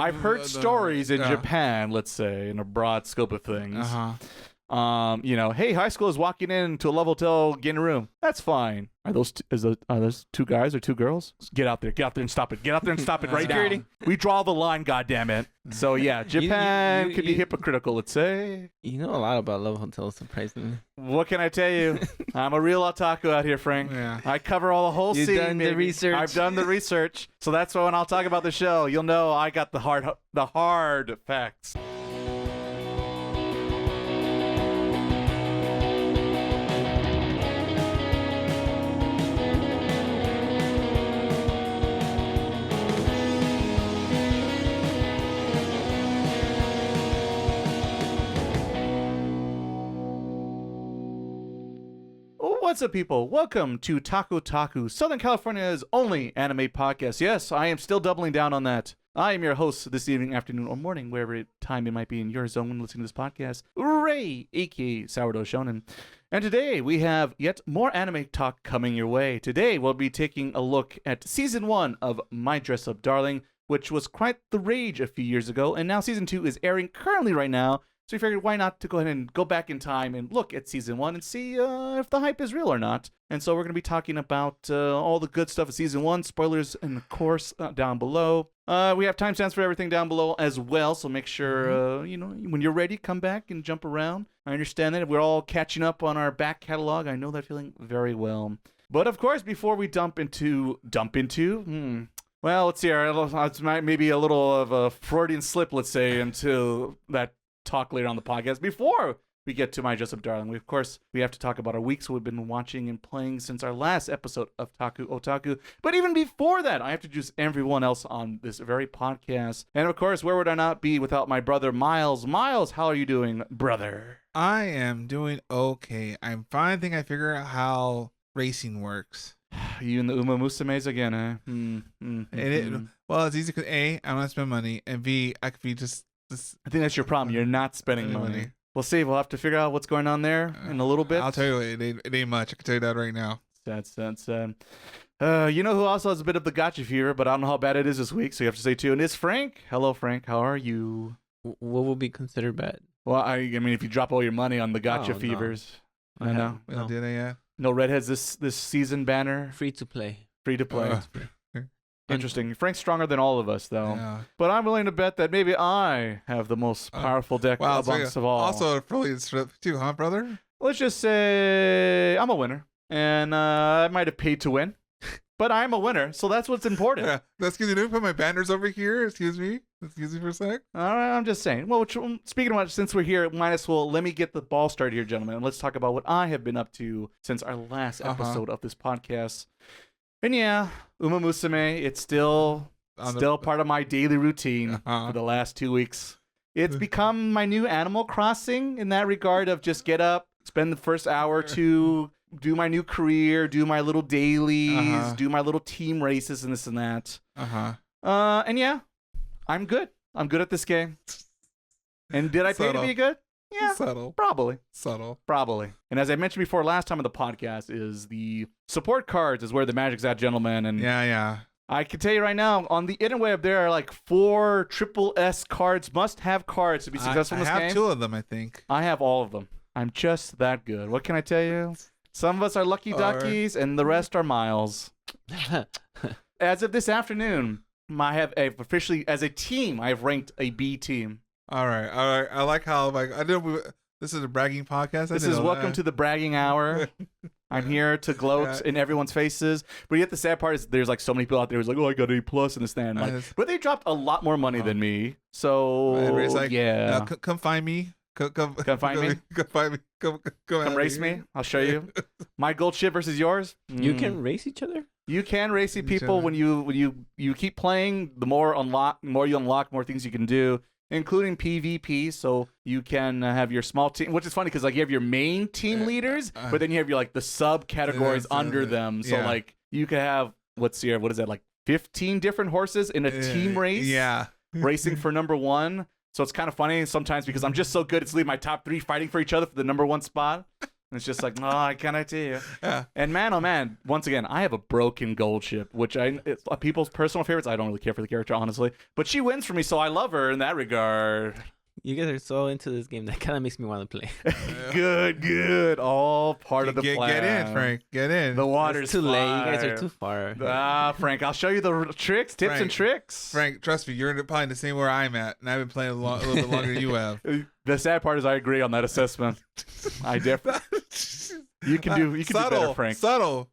I've heard stories in Japan, let's say, in a broad scope of things. Hey, high school is walking into a Love Hotel, getting a room. That's fine. Are those two guys or two girls? Get out there and stop it. Get out there and stop it right now. We draw the line, goddammit. So yeah, Japan could be hypocritical, let's say. You know a lot about Love Hotels, surprisingly. What can I tell you? I'm a real otaku out here, Frank. Yeah. I cover all the whole scene. You've done the research. I've done the research. So that's why when I'll talk about the show, you'll know I got the hard facts. What's up, people? Welcome to Taku, Southern California's only anime podcast. Yes, I am still doubling down on that. I am your host this evening, afternoon, or morning, wherever time it might be in your zone when listening to this podcast, Ray, aka Sourdough Shonen. And today we have yet more anime talk coming your way. Today we'll be taking a look at Season 1 of My Dress Up Darling, which was quite the rage a few years ago, and now Season 2 is airing currently right now. So we figured why not to go ahead and go back in time and look at Season 1 and see if the hype is real or not. And so we're going to be talking about all the good stuff of Season 1, spoilers, and of course, down below. We have timestamps for everything down below as well, so make sure, when you're ready, come back and jump around. I understand that. We're all catching up on our back catalog. I know that feeling very well. But of course, before we dump into, well, let's see, it's maybe a little of a Freudian slip, let's say, into that talk later on the podcast. Before we get to My Dress Up Darling, we have to talk about our weeks we've been watching and playing since our last episode of Otaku. But even before that, I have to introduce everyone else on this very podcast. And of course, where would I not be without my brother Miles? Miles, how are you doing, brother? I am doing okay. I'm finally think I figure out how racing works. You and the Umamusumes again, eh? Well, it's easy because A, I'm not spend money, and B, I could be just I think that's your problem. You're not spending money. We'll see. We'll have to figure out what's going on there in a little bit. I'll tell you, it ain't much. I can tell you that right now. You know who also has a bit of the gotcha fever, but I don't know how bad it is this week, so you have to stay tuned. It's Frank. Hello, Frank. How are you? What will be considered bad? Well, I mean, if you drop all your money on the gotcha fevers. No. I know. We don't do that yet. No redheads this season banner. Free to play. Free to play. Interesting. Frank's stronger than all of us, though. Yeah. But I'm willing to bet that maybe I have the most powerful deck amongst of all. Also, affiliate strip too, huh, brother? Let's just say I'm a winner, and I might have paid to win, but I'm a winner, so that's what's important. Yeah. Excuse me, didn't put my banners over here. Excuse me for a sec. All right, I'm just saying. Well, speaking of which, since we're here, might as well let me get the ball started here, gentlemen, and let's talk about what I have been up to since our last episode of this podcast. And yeah, Umamusume, it's still part of my daily routine for the last 2 weeks. It's become my new Animal Crossing in that regard of just get up, spend the first hour or two, do my new career, do my little dailies, do my little team races and this and that. And yeah, I'm good. I'm good at this game. And did I pay to be good? Yeah, Subtle. Probably. And as I mentioned before last time on the podcast, is the support cards is where the magic's at, gentlemen. And yeah. I can tell you right now, on the interweb, there are like 4 triple S cards, must-have cards to be successful in this game. I have 2 of them, I think. I have all of them. I'm just that good. What can I tell you? Some of us are lucky duckies, and the rest are Miles. As of this afternoon, I've officially, as a team, I have ranked a B team. All right. I like how I know this is a bragging podcast. This is welcome to the bragging hour. I'm here to gloat in everyone's faces, but yet the sad part is there's like so many people out there who's like, oh, I got A+ in this stand. Like, but they dropped a lot more money than me, so like, yeah. Come find me. Come find me. Come find me. Come race me. I'll show you. My gold ship versus yours. You can race each other. You can race people when you keep playing. The more you unlock, more things you can do, including PvP, so you can have your small team, which is funny because like you have your main team leaders, but then you have your like the subcategories under them. So like you could have what is that, like 15 different horses in a team race? Yeah. Racing for number 1. So it's kind of funny sometimes because I'm just so good, it's leaving my top 3 fighting for each other for the number 1 spot. And it's just like, oh, I cannot do you. Yeah. And man, oh man, once again, I have a broken gold ship, which it's people's personal favorites. I don't really care for the character, honestly. But she wins for me, so I love her in that regard. You guys are so into this game that kind of makes me want to play. Good. All part of the plan. Get in, Frank. Get in. The water's It's too late. You guys fire. are too far. Frank, I'll show you the tricks, tips, and Frank, tricks. Frank, trust me, you're probably the same where I'm at, and I've been playing a little bit longer than you have. The sad part is I agree on that assessment. I definitely. You can do better, Frank. Subtle.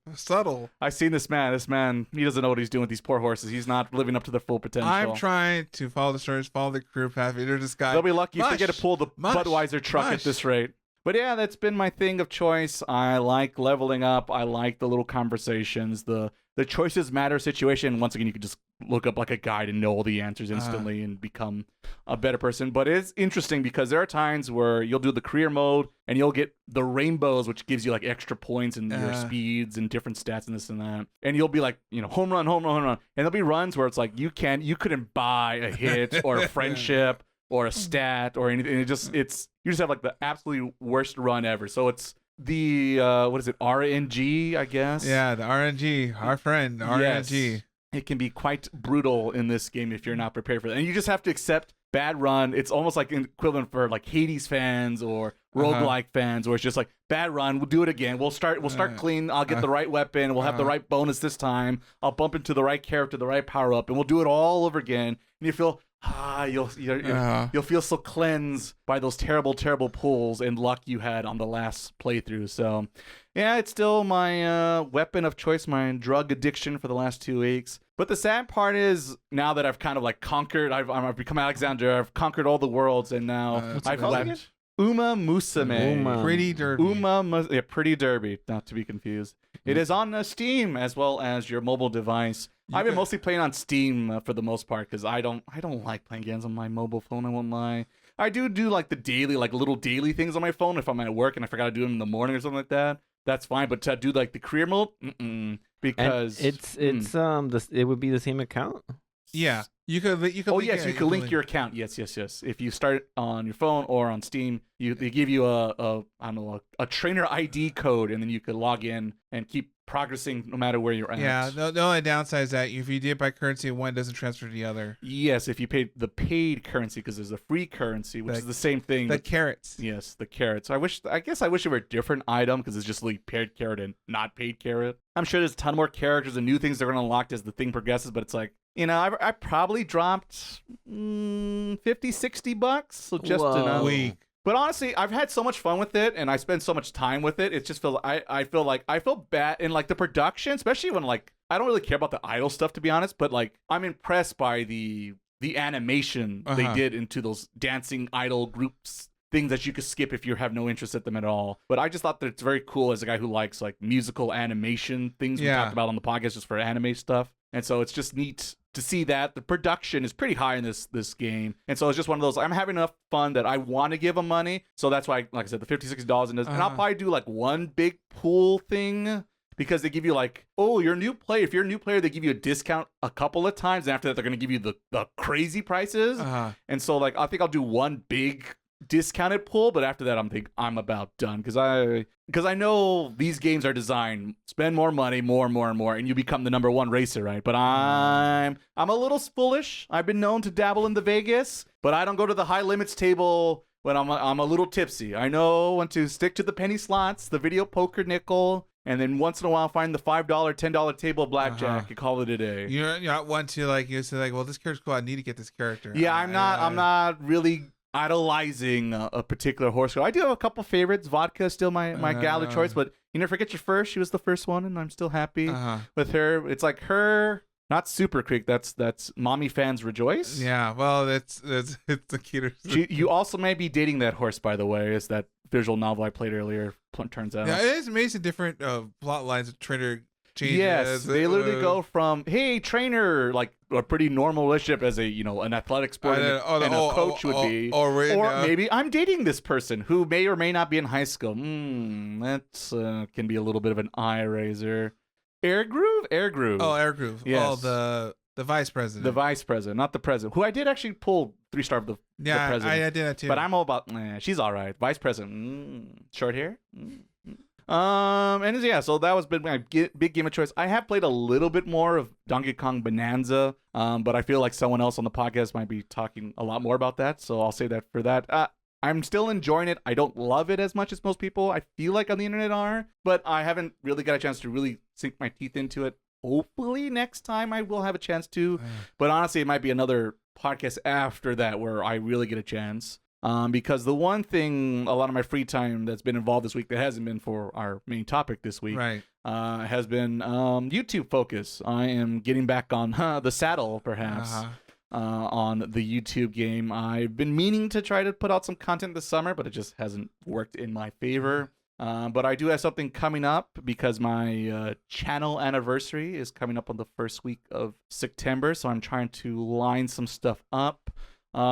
I've seen this man. This man, he doesn't know what he's doing with these poor horses. He's not living up to their full potential. I'm trying to follow the stories, follow the career path. There's this guy. They'll be lucky if they get to pull the Mush. Budweiser truck at this rate. But yeah, that's been my thing of choice. I like leveling up. I like the little conversations, the choices matter situation. Once again, you can just look up like a guide and know all the answers instantly and become a better person. But it's interesting because there are times where you'll do the career mode and you'll get the rainbows, which gives you like extra points and your speeds and different stats and this and that. And you'll be like, home run. And there'll be runs where it's like you couldn't buy a hit or a friendship or a stat or anything. You just have like the absolutely worst run ever. So it's the what is it, RNG, I guess? Yeah, the RNG, our friend, RNG. Yes. It can be quite brutal in this game if you're not prepared for that. And you just have to accept bad run. It's almost like an equivalent for like Hades fans or roguelike fans, where it's just like bad run. We'll do it again. We'll start clean. I'll get the right weapon. We'll have the right bonus this time. I'll bump into the right character, the right power up, and we'll do it all over again. And you feel you'll feel so cleansed by those terrible pulls and luck you had on the last playthrough. So yeah, it's still my weapon of choice, my drug addiction for the last 2 weeks. But the sad part is, now that I've kind of like conquered, I've become Alexander, I've conquered all the worlds, and now I've left Umamusume. Pretty derby. Pretty derby, not to be confused. It is on Steam as well as your mobile device. I've been mostly playing on Steam for the most part because I don't like playing games on my mobile phone. I won't lie. I do like the daily, like little daily things on my phone if I'm at work and I forgot to do them in the morning or something like that. That's fine, but to do like the career mode, because and it would be the same account. Yeah, you could. Oh yes, you could link your account. Yes. If you start on your phone or on Steam, they give you a trainer ID code, and then you could log in and keep progressing no matter where you're at. Yeah, the only downside is that if you do it by currency, one doesn't transfer to the other. Yes, if you paid the paid currency, because there's a free currency, which is the same thing. The carrots. Yes, the carrots. I guess I wish it were a different item because it's just like paid carrot and not paid carrot. I'm sure there's a ton more characters and new things that are going to unlock as the thing progresses, but it's like, I probably dropped $50-$60, so just enough. Week. But honestly, I've had so much fun with it, and I spend so much time with it. It just feels I feel bad in like the production, especially when like I don't really care about the idol stuff, to be honest. But like I'm impressed by the animation they did into those dancing idol groups, things that you could skip if you have no interest at them at all. But I just thought that it's very cool as a guy who likes like musical animation things we talked about on the podcast just for anime stuff. And so it's just neat to see that the production is pretty high in this game. And so it's just one of those, I'm having enough fun that I want to give them money. So that's why, like I said, the $50-$60 in this. And I'll probably do like one big pool thing because they give you like, oh, you're a new player. If you're a new player, they give you a discount a couple of times. And after that, they're going to give you the crazy prices. And so like, I think I'll do one big discounted pool, but after that I'm about done because I know these games are designed spend more money, more and you become the number one racer, right? But I'm a little foolish. I've been known to dabble in the Vegas, but I don't go to the high limits table when I'm a little tipsy. I know when to stick to the penny slots, the video poker nickel, and then once in a while find the $5, $10 table of blackjack and call it a day. You're not one to like you say like, well, this character's cool, I need to get this character. Yeah, I'm not really idolizing a particular horse. I do have a couple favorites. Vodka is still my gal of choice, but you never forget your first. She was the first one, and I'm still happy with her. It's like her, not Super Creek. That's Mommy Fans Rejoice. Yeah, well, it's the cuter. You also may be dating that horse, by the way. Is that visual novel I played earlier? Turns out. Yeah, it is amazing. Different plot lines of trainer changes. Yes, they literally go from hey trainer, like a pretty normal relationship as a an athletic sport and a coach would be, or maybe I'm dating this person who may or may not be in high school. That can be a little bit of an eye raiser. Air Groove. Oh, Air Groove. Yes. Oh, the vice president. The vice president, not the president, who I did actually pull 3-star of the Yeah, president. I did that too. But I'm all about, she's all right. Vice president, short hair. And yeah, so that was been my big game of choice. I have played a little bit more of Donkey Kong Bonanza, but I feel like someone else on the podcast might be talking a lot more about that, so I'll say that for that. I'm still enjoying it. I don't love it as much as most people I feel like on the internet are, but I haven't really got a chance to really sink my teeth into it. Hopefully next time I will have a chance to, but honestly, it might be another podcast after that where I really get a chance. Because the one thing, a lot of my free time that's been involved this week that hasn't been for our main topic this week, right, has been YouTube focus. I am getting back on the saddle, perhaps, on the YouTube game. I've been meaning to try to put out some content this summer, but it just hasn't worked in my favor. But I do have something coming up because my channel anniversary is coming up on the first week of September, so I'm trying to line some stuff up.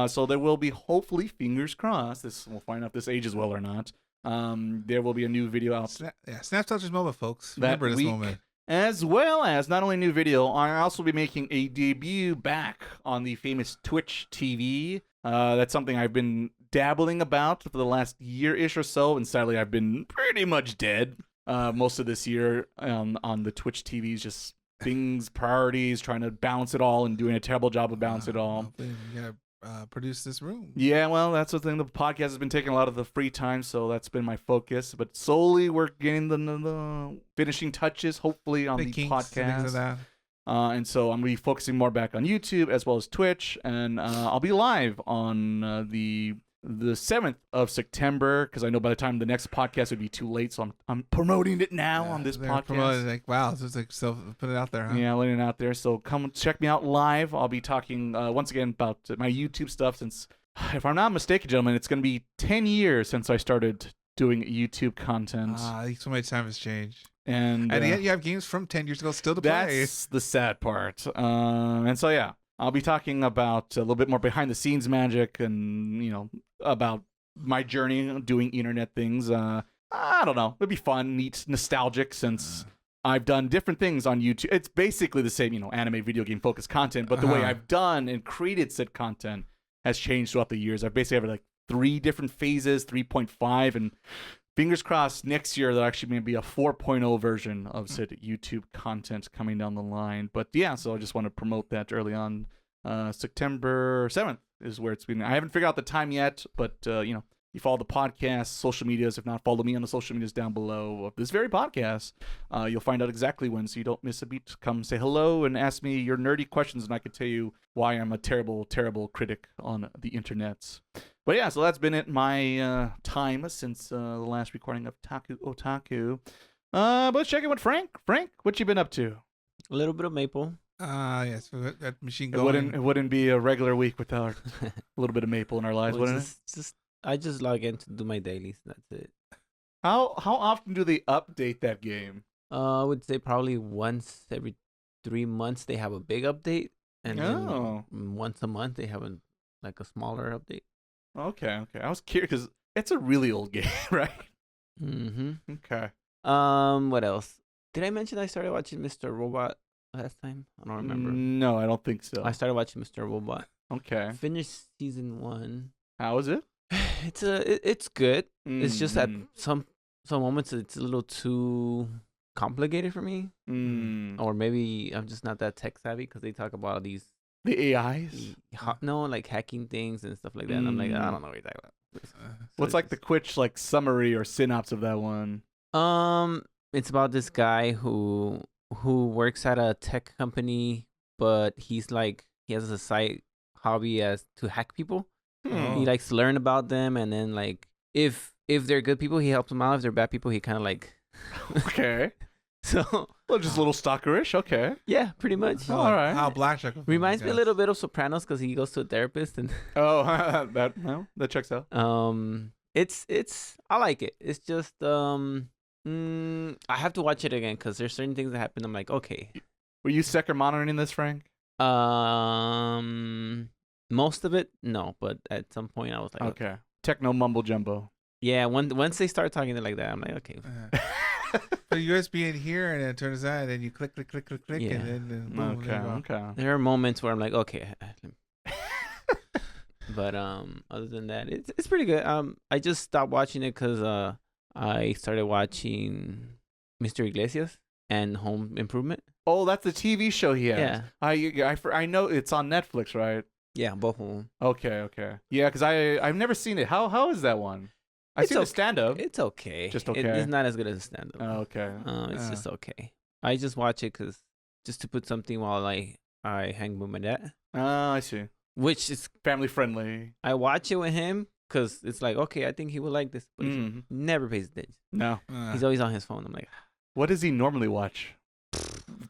So there will be, hopefully, fingers crossed, we'll find out if this ages well or not. There will be a new video out. Snap Touch's moment, folks. Remember this moment. As well as not only a new video, I'll also be making a debut back on the famous Twitch TV. That's something I've been dabbling about for the last year-ish or so, and sadly I've been pretty much dead most of this year on the Twitch TVs, just things, priorities, trying to balance it all and doing a terrible job of balancing it all. Produce this room. Yeah, well, that's the thing. The podcast has been taking a lot of the free time, so that's been my focus. But slowly, we're getting the finishing touches, hopefully, on the podcast. And things like that. And so I'm going to be focusing more back on YouTube as well as Twitch, and I'll be live on the 7th of September, because I know by the time the next podcast would be too late, so I'm promoting it now on this podcast. Like, wow, so it's like, so put it out there, huh? Yeah, letting it out there. So come check me out live. I'll be talking once again about my YouTube stuff, since, if I'm not mistaken, gentlemen, it's going to be 10 years since I started doing YouTube content. So much time has changed. And yet you have games from 10 years ago still to play. That's the sad part. And so, yeah. I'll be talking about a little bit more behind the scenes magic and, about my journey doing internet things. I don't know. It'd be fun, neat, nostalgic, since I've done different things on YouTube. It's basically the same, anime, video game focused content, but the way I've done and created said content has changed throughout the years. I've basically had like 3 different phases, 3.5, and fingers crossed next year there'll actually maybe a 4.0 version of said YouTube content coming down the line. But yeah, so I just want to promote that early on. September 7th is where it's been. I haven't figured out the time yet, but you follow the podcast, social medias. If not, follow me on the social medias down below of this very podcast. You'll find out exactly when, so you don't miss a beat. Come say hello and ask me your nerdy questions, and I can tell you why I'm a terrible, terrible critic on the internets. But yeah, so that's been it, my time since the last recording of Otaku. But let's check in with Frank. Frank, what you been up to? A little bit of Maple. Yes, that machine going. It wouldn't be a regular week without a little bit of Maple in our lives, wouldn't it? I just log in to do my dailies. That's it. How often do they update that game? I would say probably once every 3 months they have a big update, and then once a month they have a smaller update. Okay. I was curious because it's a really old game, right? Mm-hmm. Okay. What else? Did I mention I started watching Mr. Robot last time? I don't remember. No, I don't think so. I started watching Mr. Robot. Okay. Finished season 1. How is it? It's good. It's just that some moments it's a little too complicated for me. Or maybe I'm just not that tech savvy, because they talk about the AIs. Like hacking things and stuff like that. And I'm like, I don't know what you're talking about. What's the quick summary or synopsis of that one? It's about this guy who works at a tech company, but he has a side hobby as to hack people. He likes to learn about them, and then if they're good people, he helps them out. If they're bad people, he kind of Okay. So just a little stalkerish. Okay. Yeah, pretty much. All right. How Blackjack reminds me a little bit of Sopranos, because he goes to a therapist and. that checks out. It's I like it. It's just I have to watch it again, because there's certain things that happen. I'm like, okay. Were you second monitoring this, Frank? Most of it, no, but at some point I was like, okay. Techno mumbo jumbo. Yeah, once they start talking like that, I'm like, okay. So USB in here, and then it turns out, and then you click, yeah. And then boom, okay. There are moments where I'm like, okay. But other than that, it's pretty good. I just stopped watching it because I started watching Mr. Iglesias and Home Improvement. Oh, that's the TV show he has. Yeah. I know it's on Netflix, right? Yeah, both of them. Okay. Yeah, because I've never seen it. How is that one? I've seen the stand-up. It's okay. Just okay. It's not as good as a stand-up. Oh, okay. It's just okay. I just watch it just to put something while I hang with my dad. Oh, I see. Which is Family friendly. I watch it with him because it's like, okay, I think he would like this, but he never pays attention. No. He's always on his phone. I'm like, what does he normally watch?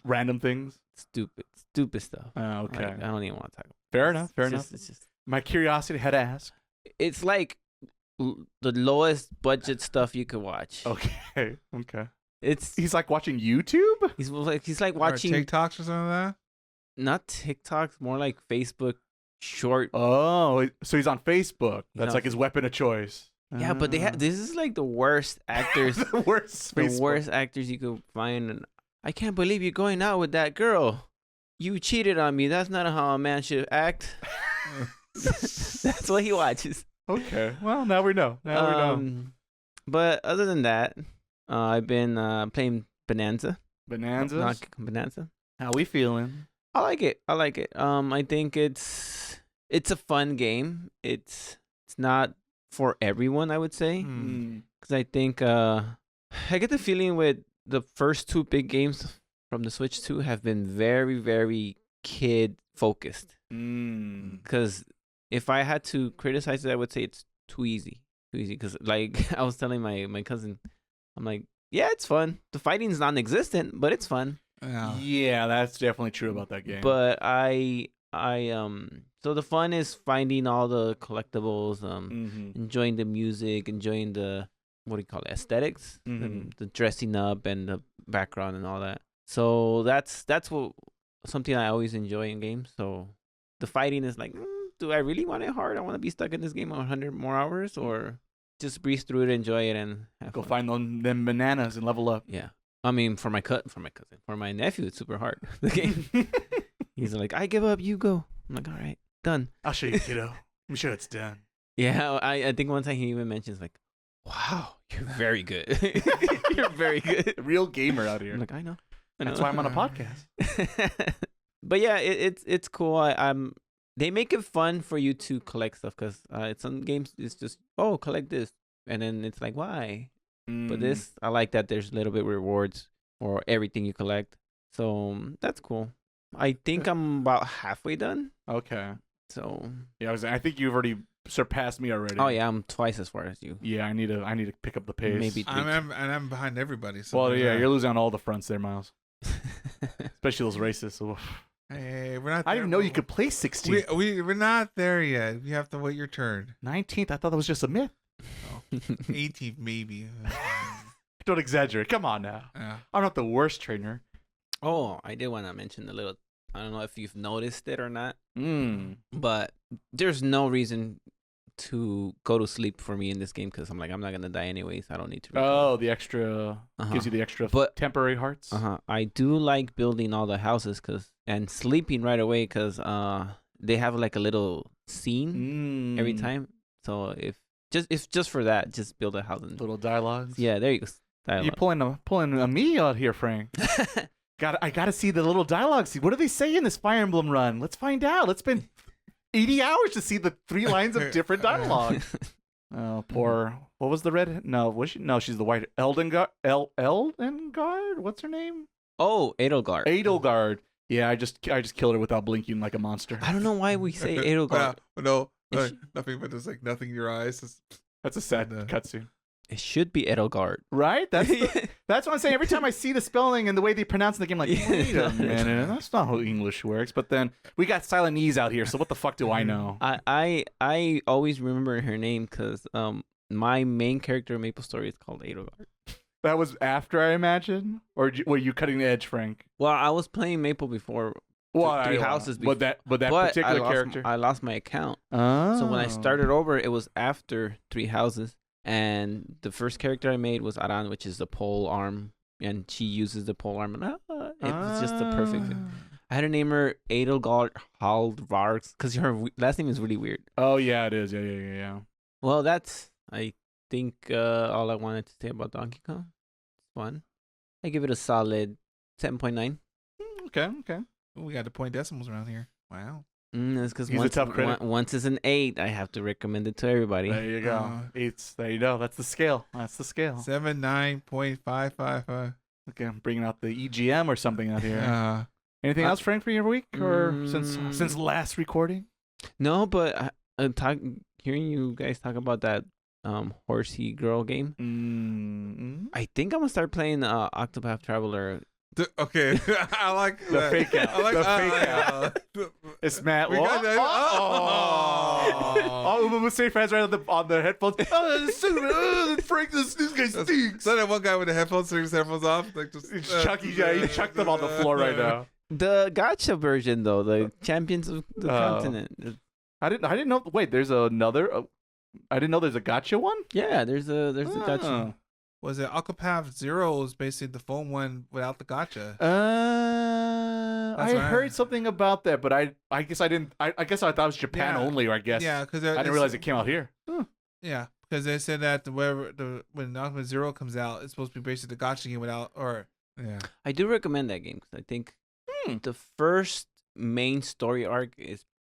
Random things? Stupid stuff. Oh, okay. Like, I don't even want to talk about Fair enough. It's just My curiosity had to ask. it's like the lowest budget stuff you could watch. Okay. He's like watching YouTube? he's like watching Or TikToks or something like that. not TikToks, more like Facebook short. Oh, so he's on Facebook. That's No. like his weapon of choice. Yeah, but this is like the worst actors. The worst. The Facebook. worst actors you could find. And I can't believe you're going out with that girl. You cheated on me. That's not how a man should act. That's what he watches. Okay. Well, now we know. Now we know. But other than that, I've been playing Bananza. Bonanzas. Bananza. How we feeling? I like it. I think it's a fun game. It's not for everyone, I would say, because I think I get the feeling with the first two big games from the Switch 2 have been very, very kid focused. Because if I had to criticize it, I would say it's too easy. Because like I was telling my cousin, I'm like, yeah, it's fun. The fighting's non-existent, but it's fun. Yeah, that's definitely true about that game. But so the fun is finding all the collectibles, enjoying the music, enjoying the what do you call it, aesthetics, the dressing up and the background and all that. So that's something I always enjoy in games. So the fighting is like, do I really want it hard? I want to be stuck in this game 100 more hours, or just breeze through it, enjoy it, and have go fun. find them bananas and level up. Yeah. I mean, for my cousin, for my nephew, it's super hard. The game. He's like, I give up. You go. I'm like, all right, done. I'll show you, kiddo. I'm sure it's done. Yeah, I think one time he even mentions like, wow, you're very good. You're very good. Real gamer out here. I'm like, I know. That's why I'm on a podcast. But yeah, it's cool. They make it fun for you to collect stuff because some games it's just collect this, and then it's like why. But this, I like that there's a little bit rewards for everything you collect. So that's cool. I think I'm about halfway done. Okay. So yeah, I think you've already surpassed me already. Oh yeah, I'm twice as far as you. Yeah, I need to pick up the pace. Maybe I'm behind everybody. So well, yeah, you're losing on all the fronts there, Miles. Especially those races. Hey, we're not. I didn't even know you could play 16. We're not there yet. You have to wait your turn. 19th. I thought that was just a myth. 18th maybe. Don't exaggerate. Come on now. Yeah. I'm not the worst trainer. Oh, I did want to mention a little. I don't know if you've noticed it or not, but there's no reason to go to sleep for me in this game because I'm not gonna die anyways. I don't need to. Oh, the extra gives you the extra temporary hearts. I do like building all the houses and sleeping right away because they have like a little scene every time. So if just for that, just build a house and little dialogues. Yeah, there you go. Dialogue. You're pulling a me out here, Frank. I gotta see the little dialogue. See what do they say in this Fire Emblem run? Let's find out. Let's spend 80 hours to see the 3 lines of different dialogue. Oh, poor. What was the red? No, was she? No, she's the white. Eldengard. What's her name? Oh, Edelgard. Edelgard. Yeah, I just killed her without blinking like a monster. I don't know why we say Edelgard. No, nothing but there's like nothing in your eyes. That's a sad cutscene. It should be Edelgard. Right? That's what I'm saying. Every time I see the spelling and the way they pronounce the game, I'm like, wait a minute, that's not how English works. But then we got Silenese out here, so what the fuck do I know? I always remember her name because my main character in Maple Story is called Edelgard. That was after, I imagine? Or were you cutting the edge, Frank? Well, I was playing Maple before. Well, 3 houses before. But that particular character? I lost my account. Oh. So when I started over, it was after 3 houses. And the first character I made was Aran, which is the pole arm. And she uses the pole arm. And it was just the perfect fit. I had to name her Edelgard Haldvargs because her last name is really weird. Oh yeah, it is. Yeah. Well, that's I think all I wanted to say about Donkey Kong. It's fun. I give it a solid 7.9. Okay. We got the point decimals around here. Wow. That's because He's a tough critic. once it's an 8, I have to recommend it to everybody. There you go. Eights. There you go. That's the scale. 79.555. Okay, I'm bringing out the EGM or something out here. Anything else, Frank, for your week, or since last recording? No, but hearing you guys talk about that horsey girl game, I think I'm gonna start playing Octopath Traveler. Okay, I like the that. fake out. I like the fake out. It's Matt. Umamusume fans right on the headphones. Frank, this guy stinks. So that one guy with the headphones, took his headphones off, like just he chucked them on the floor right now. The gacha version, though, the champions of the continent. I didn't know. Wait, there's another. I didn't know there's a gacha one. Yeah, there's a gacha. Was it Octopath Zero? Is basically the phone one without the gacha. I heard something about that, but I guess I didn't. I guess I thought it was Japan only, or I guess. Yeah, because I didn't realize it came out here. Yeah, because they said that when Octopath Zero comes out, it's supposed to be basically the gacha game without, or yeah. I do recommend that game because I think the first main story arc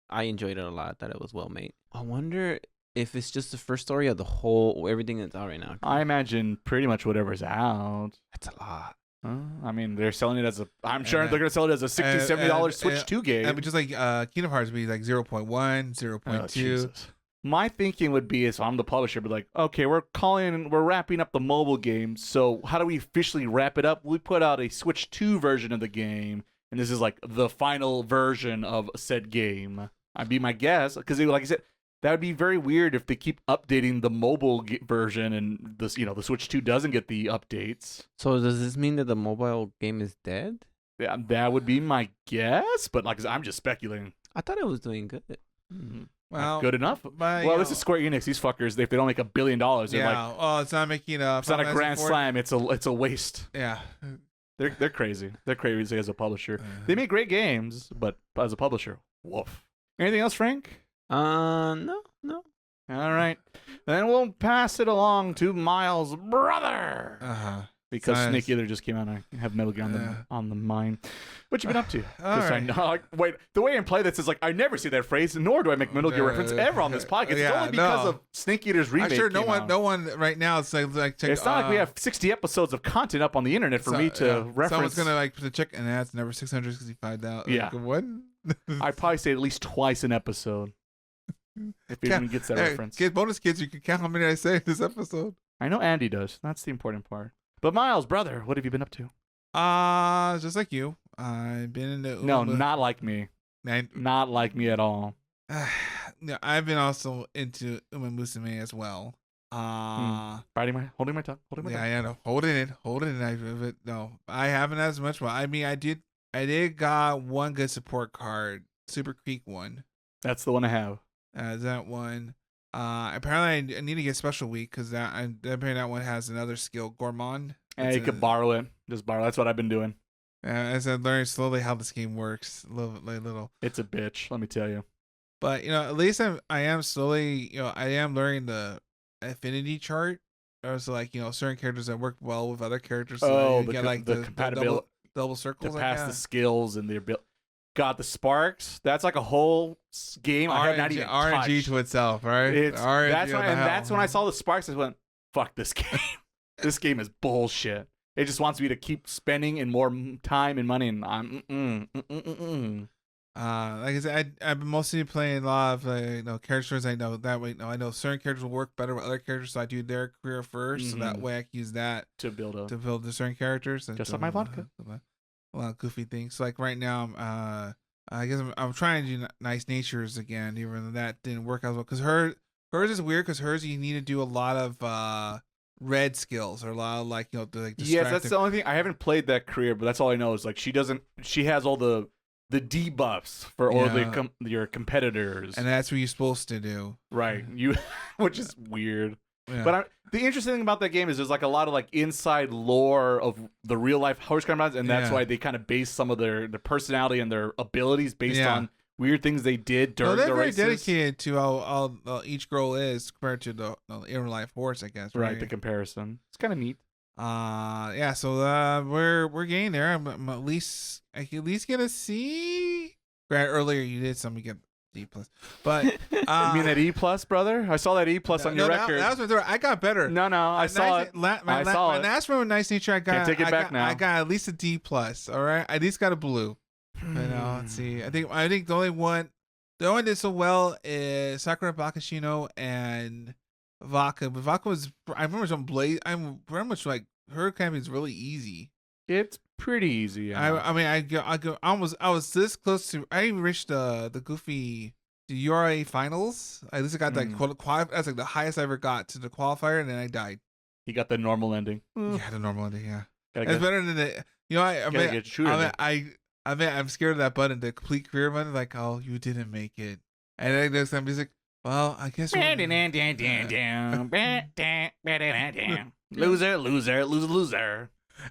I enjoyed it a lot. I thought it was well made. I wonder if it's just the first story of the whole everything that's out right now. I imagine pretty much whatever's out. That's a lot. I mean, they're selling it as I'm sure they're going to sell it as a $60, $70 Switch 2 game. But just like Kingdom Hearts would be like 0.1, 0.2. My thinking would be, if I'm the publisher, be like, okay, we're wrapping up the mobile game. So how do we officially wrap it up? We put out a Switch 2 version of the game, and this is like the final version of said game. I'd be my guess, because like I said, that would be very weird if they keep updating the mobile version and this, the Switch 2 doesn't get the updates. So does this mean that the mobile game is dead? Yeah, that would be my guess, but like I'm just speculating. I thought it was doing good. Well, not good enough. This is Square Enix. These fuckers, if they don't make $1 billion, they're like, it's not making it's not a grand slam. It's a waste. Yeah, they're crazy. They're crazy as a publisher. They make great games, but as a publisher, woof. Anything else, Frank? No. All right. Then we'll pass it along to Miles' brother. Because Snake Eater just came out and I have Metal Gear on the mind. What you been up to? I know, the way I play this is like I never see that phrase, nor do I make Metal Gear reference ever on this podcast. It's only because of Snake Eater's remake. I'm sure no one right now is like check, it's not like we have 60 episodes of content up on the internet for me to reference. Someone's gonna like to check, and that's never 665,000. Yeah. What? I probably say at least twice an episode. If anyone gets that reference. Bonus kids, you can count how many I say in this episode. I know Andy does. That's the important part. But Miles, brother, what have you been up to? Just like you. I've been in the No, not like me. Not like me at all. No, I've been also into Umamusume as well. Holding my tongue. Yeah, no, holding it. No, I haven't as much. Well, I mean, I did got one good support card, Super Creek one. That's the one I have. That one. Apparently I need to get Special Week because apparently that one has another skill, Gourmand. Yeah, you could borrow it. Just borrow. That's what I've been doing. As I'm learning slowly how this game works, little. It's a bitch, let me tell you. But at least I am slowly, I am learning the affinity chart. So like certain characters that work well with other characters. So you get like the compatibility, double circles to pass the skills and the ability. God, the sparks. That's like a whole game. I have not even RNG to itself, right? That's when I saw the sparks. I went, "Fuck this game. This game is bullshit." It just wants me to keep spending and more time and money, and I'm. Like I said, I've been mostly playing a lot of characters. I know that way. I know certain characters will work better with other characters, so I do their career first, so that way I can use that to build the certain characters. Just like my vodka. A lot of goofy things. So like right now, I guess I'm trying to do Nice Natures again, even though that didn't work as well. Because hers is weird. Because hers you need to do a lot of red skills or a lot of yes, that's the only thing. I haven't played that career, but that's all I know is like she has all the debuffs for all your competitors, and that's what you're supposed to do, right? Which is weird. Yeah. But the interesting thing about that game is there's like a lot of like inside lore of the real life horse combats, and that's why they kind of base some of their personality and their abilities based on weird things they did during the races. They're very dedicated to how each girl is compared to the in real life horse, I guess. Right, the comparison. It's kind of neat. Yeah. So we're getting there. I'm at least I can at least get a C. Granted, earlier you did something get D plus, but you mean that E plus, brother? I saw that E plus on your record. That was I got better. No, I saw it. I saw it. Last one with Nice Nature, I got. Can't take it back now. I got at least a D plus. All right, I at least got a blue. But let's see. I think the only one that did so well is Sakura Bakashino and Vodka. But Vodka was, I remember some Blaze. I'm very much like her campaign is really easy. It's pretty easy. Yeah. I mean, I was this close to. I even reached the Goofy the URA finals. I at least got that that's like the highest I ever got to the qualifier, and then I died. He got the normal ending. Yeah, the normal ending. Yeah, it's better than the. You know, I mean, I'm scared of that button, the complete career button. Like, oh, you didn't make it, and then there's some music. Well, I guess. Loser.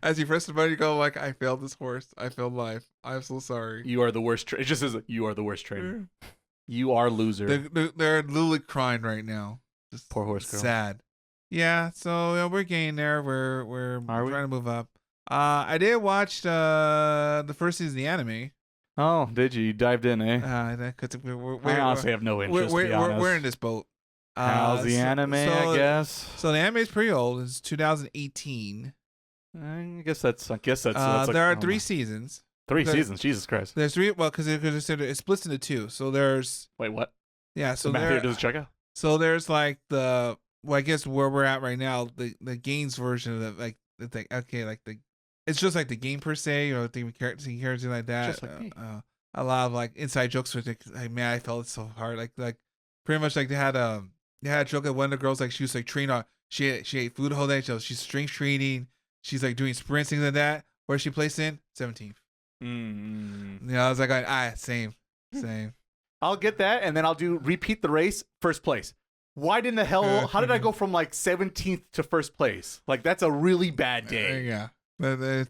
As you press the button, you go like, "I failed this horse. I failed life. I'm so sorry." You are the worst. It just says you are the worst trainer. You are loser. They're literally crying right now. Just poor horse girl. Sad. Yeah. So we're getting there. We're trying to move up. I did watch the first season of the anime. Oh, did you? You dived in, eh? I honestly have no interest. We're in this boat. How's the anime? I guess. So the anime is pretty old. It's 2018. I guess that's. There are 3 seasons. 3 seasons. Jesus Christ. There's 3. Well, because it splits into 2. So there's. Wait, what? Yeah. So Matthew does check out. So there's like I guess where we're at right now, the games version of it, it's just like the game per se, or the characters like that. Just like me. A lot of like inside jokes with it. Like, man, I felt it so hard. Like pretty much like they had a joke at one of the girls, like she was like trained on she ate food the whole day. So she's strength training. She's like doing sprints, things like that. Where she placed in 17th. Yeah, I was like, same. I'll get that, and then I'll repeat the race, first place. Why didn't the hell? How did I go from like 17th to first place? Like that's a really bad day. Yeah.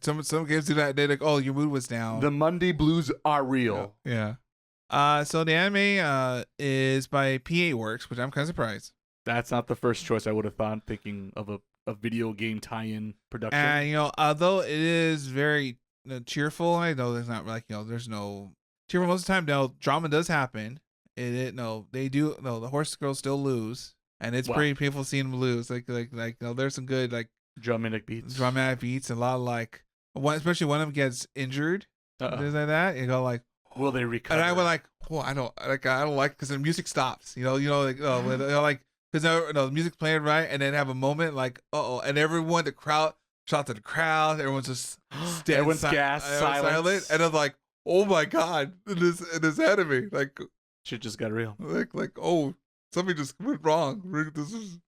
Some games do that. They're like, oh, your mood was down. The Monday blues are real. Yeah. So the anime is by PA Works, which I'm kind of surprised. That's not the first choice I would have thought, thinking of a video game tie-in production. And although it is very cheerful, I know there's not like there's no cheerful most of the time. No, drama does happen. They do. No, the horse girls still lose, and it's pretty painful seeing them lose. There's some good dramatic beats, and a lot of especially one of them gets injured, things like that. You go like, will they recover? And I went like, well, I don't like because the music stops. Because the music's playing right, and then have a moment like, and everyone, the crowd, shout to the crowd, everyone's just everyone's silent, and I'm like, oh my god, in this anime, like shit just got real. Like oh, something just went wrong. This is.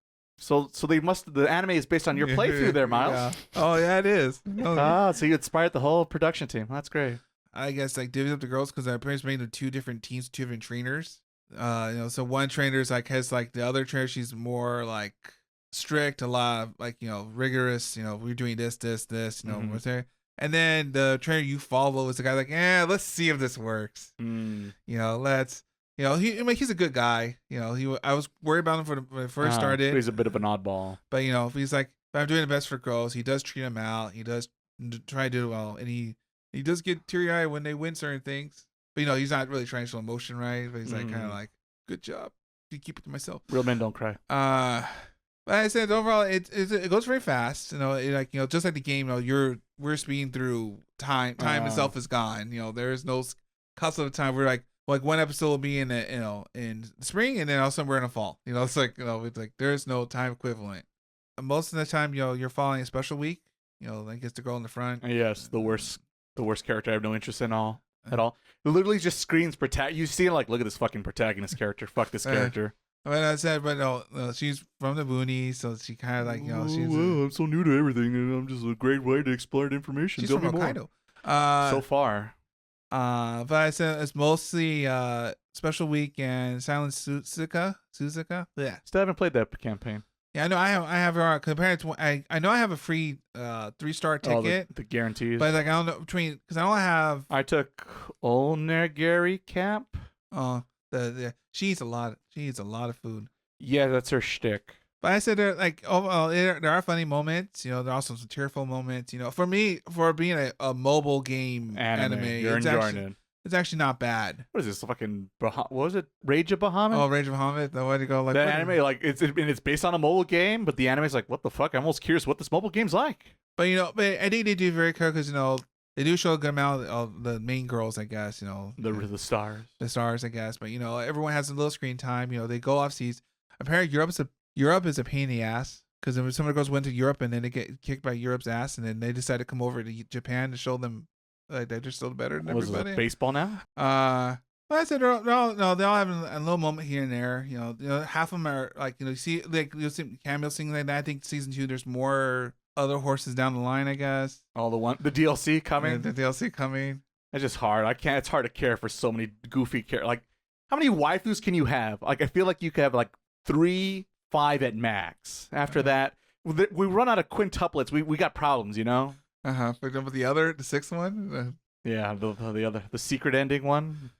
So the anime is based on your playthrough there, Miles. Yeah. Oh yeah, it is. So you inspired the whole production team. That's great. I guess divvied up the girls because I pretty much made them 2 different teams, 2 different trainers. So one trainer's has the other trainer. She's more like strict, a lot of rigorous. We're doing this. What's there? And then the trainer you follow is the guy let's see if this works. Let's. He's a good guy. I was worried about him when it first started. He's a bit of an oddball. But he's like, I'm doing the best for girls. He does treat them out. He does try to do well, and he does get teary eyed when they win certain things. But he's not really trying to show emotion, right? But he's kind of like, good job. You keep it to myself. Real men don't cry. But I said overall, it goes very fast. Just like the game. We're speeding through time. Time itself is gone. There is no cost of time. We're like one episode will be in in spring, and then all of a sudden we're in the fall. It's like there's no time equivalent. Most of the time, you're following a special week. I guess the girl in the front. Yes, the worst character I have no interest in at all. It literally just screams you see look at this fucking protagonist character. Fuck this character. I said, but no, she's from the boonies, so she kind of she's. I'm so new to everything, and I'm just a great way to explore information. She's from Hokkaido. So far. But I said it's mostly Special Week and Silent Suzuka. Yeah. Still haven't played that campaign. Yeah, I know. I have compared to I know I have a free 3-star Oh, ticket, the guarantees. but like I don't know between because I don't have I took Onigiri camp. the she eats a lot. She eats a lot of food. Yeah, that's her shtick. But I said there are funny moments. You know, there are also some tearful moments. You know, for me, for being a mobile game anime, You're enjoying it. it's actually not bad. What is this fucking? What was it? Rage of Bahamut? Oh, Rage of Bahamut. The way to go like that what- anime, like it's based on a mobile game, but the anime's like, what the fuck? I'm almost curious what this mobile game's like. But you know, but I think they do very cool because you know they do show a good amount of the main girls, I guess. You know, The stars. the stars, I guess. But you know, everyone has a little screen time. You know, they go off seas. Apparently, Europe is a pain in the ass because if some of the girls went to Europe and then they get kicked by Europe's ass, and then they decide to come over to Japan to show them like they're just still better than Was it everybody. baseball now? Well, I said they're all having a little moment here and there. You know, half of them are like you see like you'll see cameos things like that. I think season 2 there's more other horses down the line, I guess. The DLC coming. Yeah, the DLC coming. It's just hard. I can't. It's hard to care for so many goofy characters. Like, how many waifus can you have? Like, I feel like you could have like 3, 5 at max. After that, we run out of quintuplets. We got problems, you know. For example, the sixth one. Yeah, the secret ending one.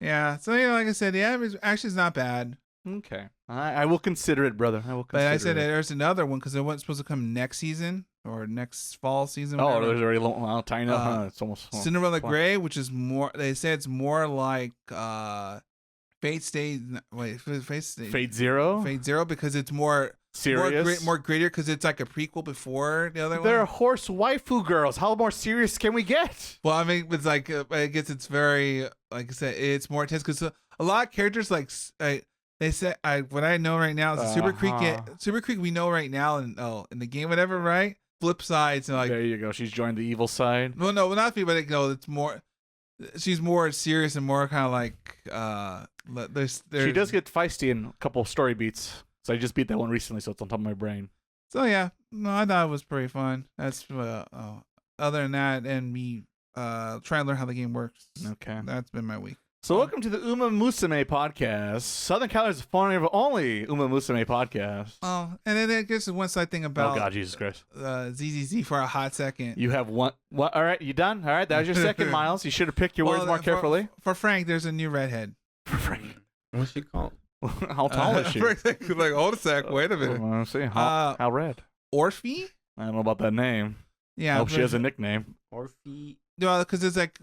Yeah. So you know, like I said, the anime actually is not bad. Okay, I will consider it, brother. I will consider. But I said it. there's another one because it wasn't supposed to come next season or next fall season. Oh, whatever. there's already long time. It's almost Cinderella fun. Grey, which is more. They say it's more like Fate Stay. Wait, Fate Zero. Fate Zero because it's more Serious. more grittier because it's like a prequel before the other They're one. horse waifu girls. How more serious can we get? Well, I mean, it's like I guess it's very like I said, it's more intense because a lot of characters like they said what I know right now is Super Creek we know right now in the game whatever, right? Flip sides and like There you go. She's joined the evil side. well no not but like, no it's more she's more serious and more kind of like there's She does get feisty in a couple story beats. So I just beat that one recently, so it's on top of my brain. so yeah no I thought it was pretty fun. That's other than that and me trying to learn how the game works. Okay. That's been my week. So welcome to the Umamusume podcast, Southern California's only Umamusume podcast. Oh, and then I guess one side thing about Oh God, Jesus Christ! ZZZ for a hot second. You have one. What? All right, you done? All right, that was your second, Miles. You should have picked your words more carefully. For Frank, there's a new redhead. For Frank, What's she called? how tall is she? Like, hold a sec. Wait a minute. Let's see. How red? Orphe? I don't know about that name. Yeah. I hope she has a nickname. Orphe. Well, because it's like,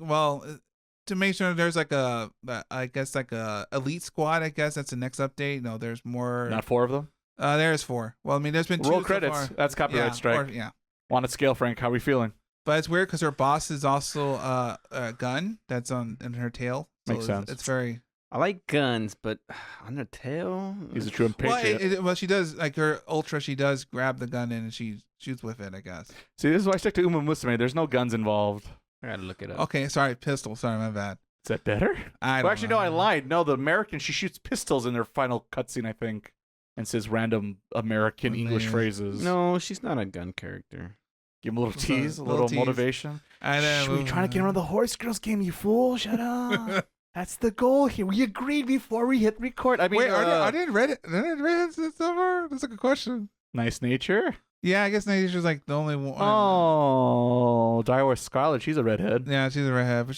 to make sure there's like I guess like a elite squad. I guess that's the next update. No, there's more. Not 4 of them. There's 4. Well, I mean, there's been 2 Roll so credits. far. That's copyright strike. Yeah. On a scale, Frank, how are we feeling? But it's weird because her boss is also a gun that's in her tail. So Makes sense. It's very. I like guns, but on her tail. He's a true patriot. Well, she does like her ultra. She does grab the gun in and she shoots with it. I guess. See, this is why I stick to Umamusume. There's no guns involved. I gotta look it up. Okay, sorry, pistol. Sorry, my bad. Is that better? I lied. No, the American, she shoots pistols in their final cutscene, I think, and says random American English phrases. No, she's not a gun character. Give him a little It's a tease, a little little tease. motivation. I Shh, we trying to get around the horse girls game, you fool. Shut up. That's the goal here. We agreed before we hit record. I mean, Wait, are they redheads so far? That's a good question. Nice nature. Yeah, I guess Nature's like the only one. Oh, Dire Scarlet. She's a redhead. Yeah, she's a redhead, but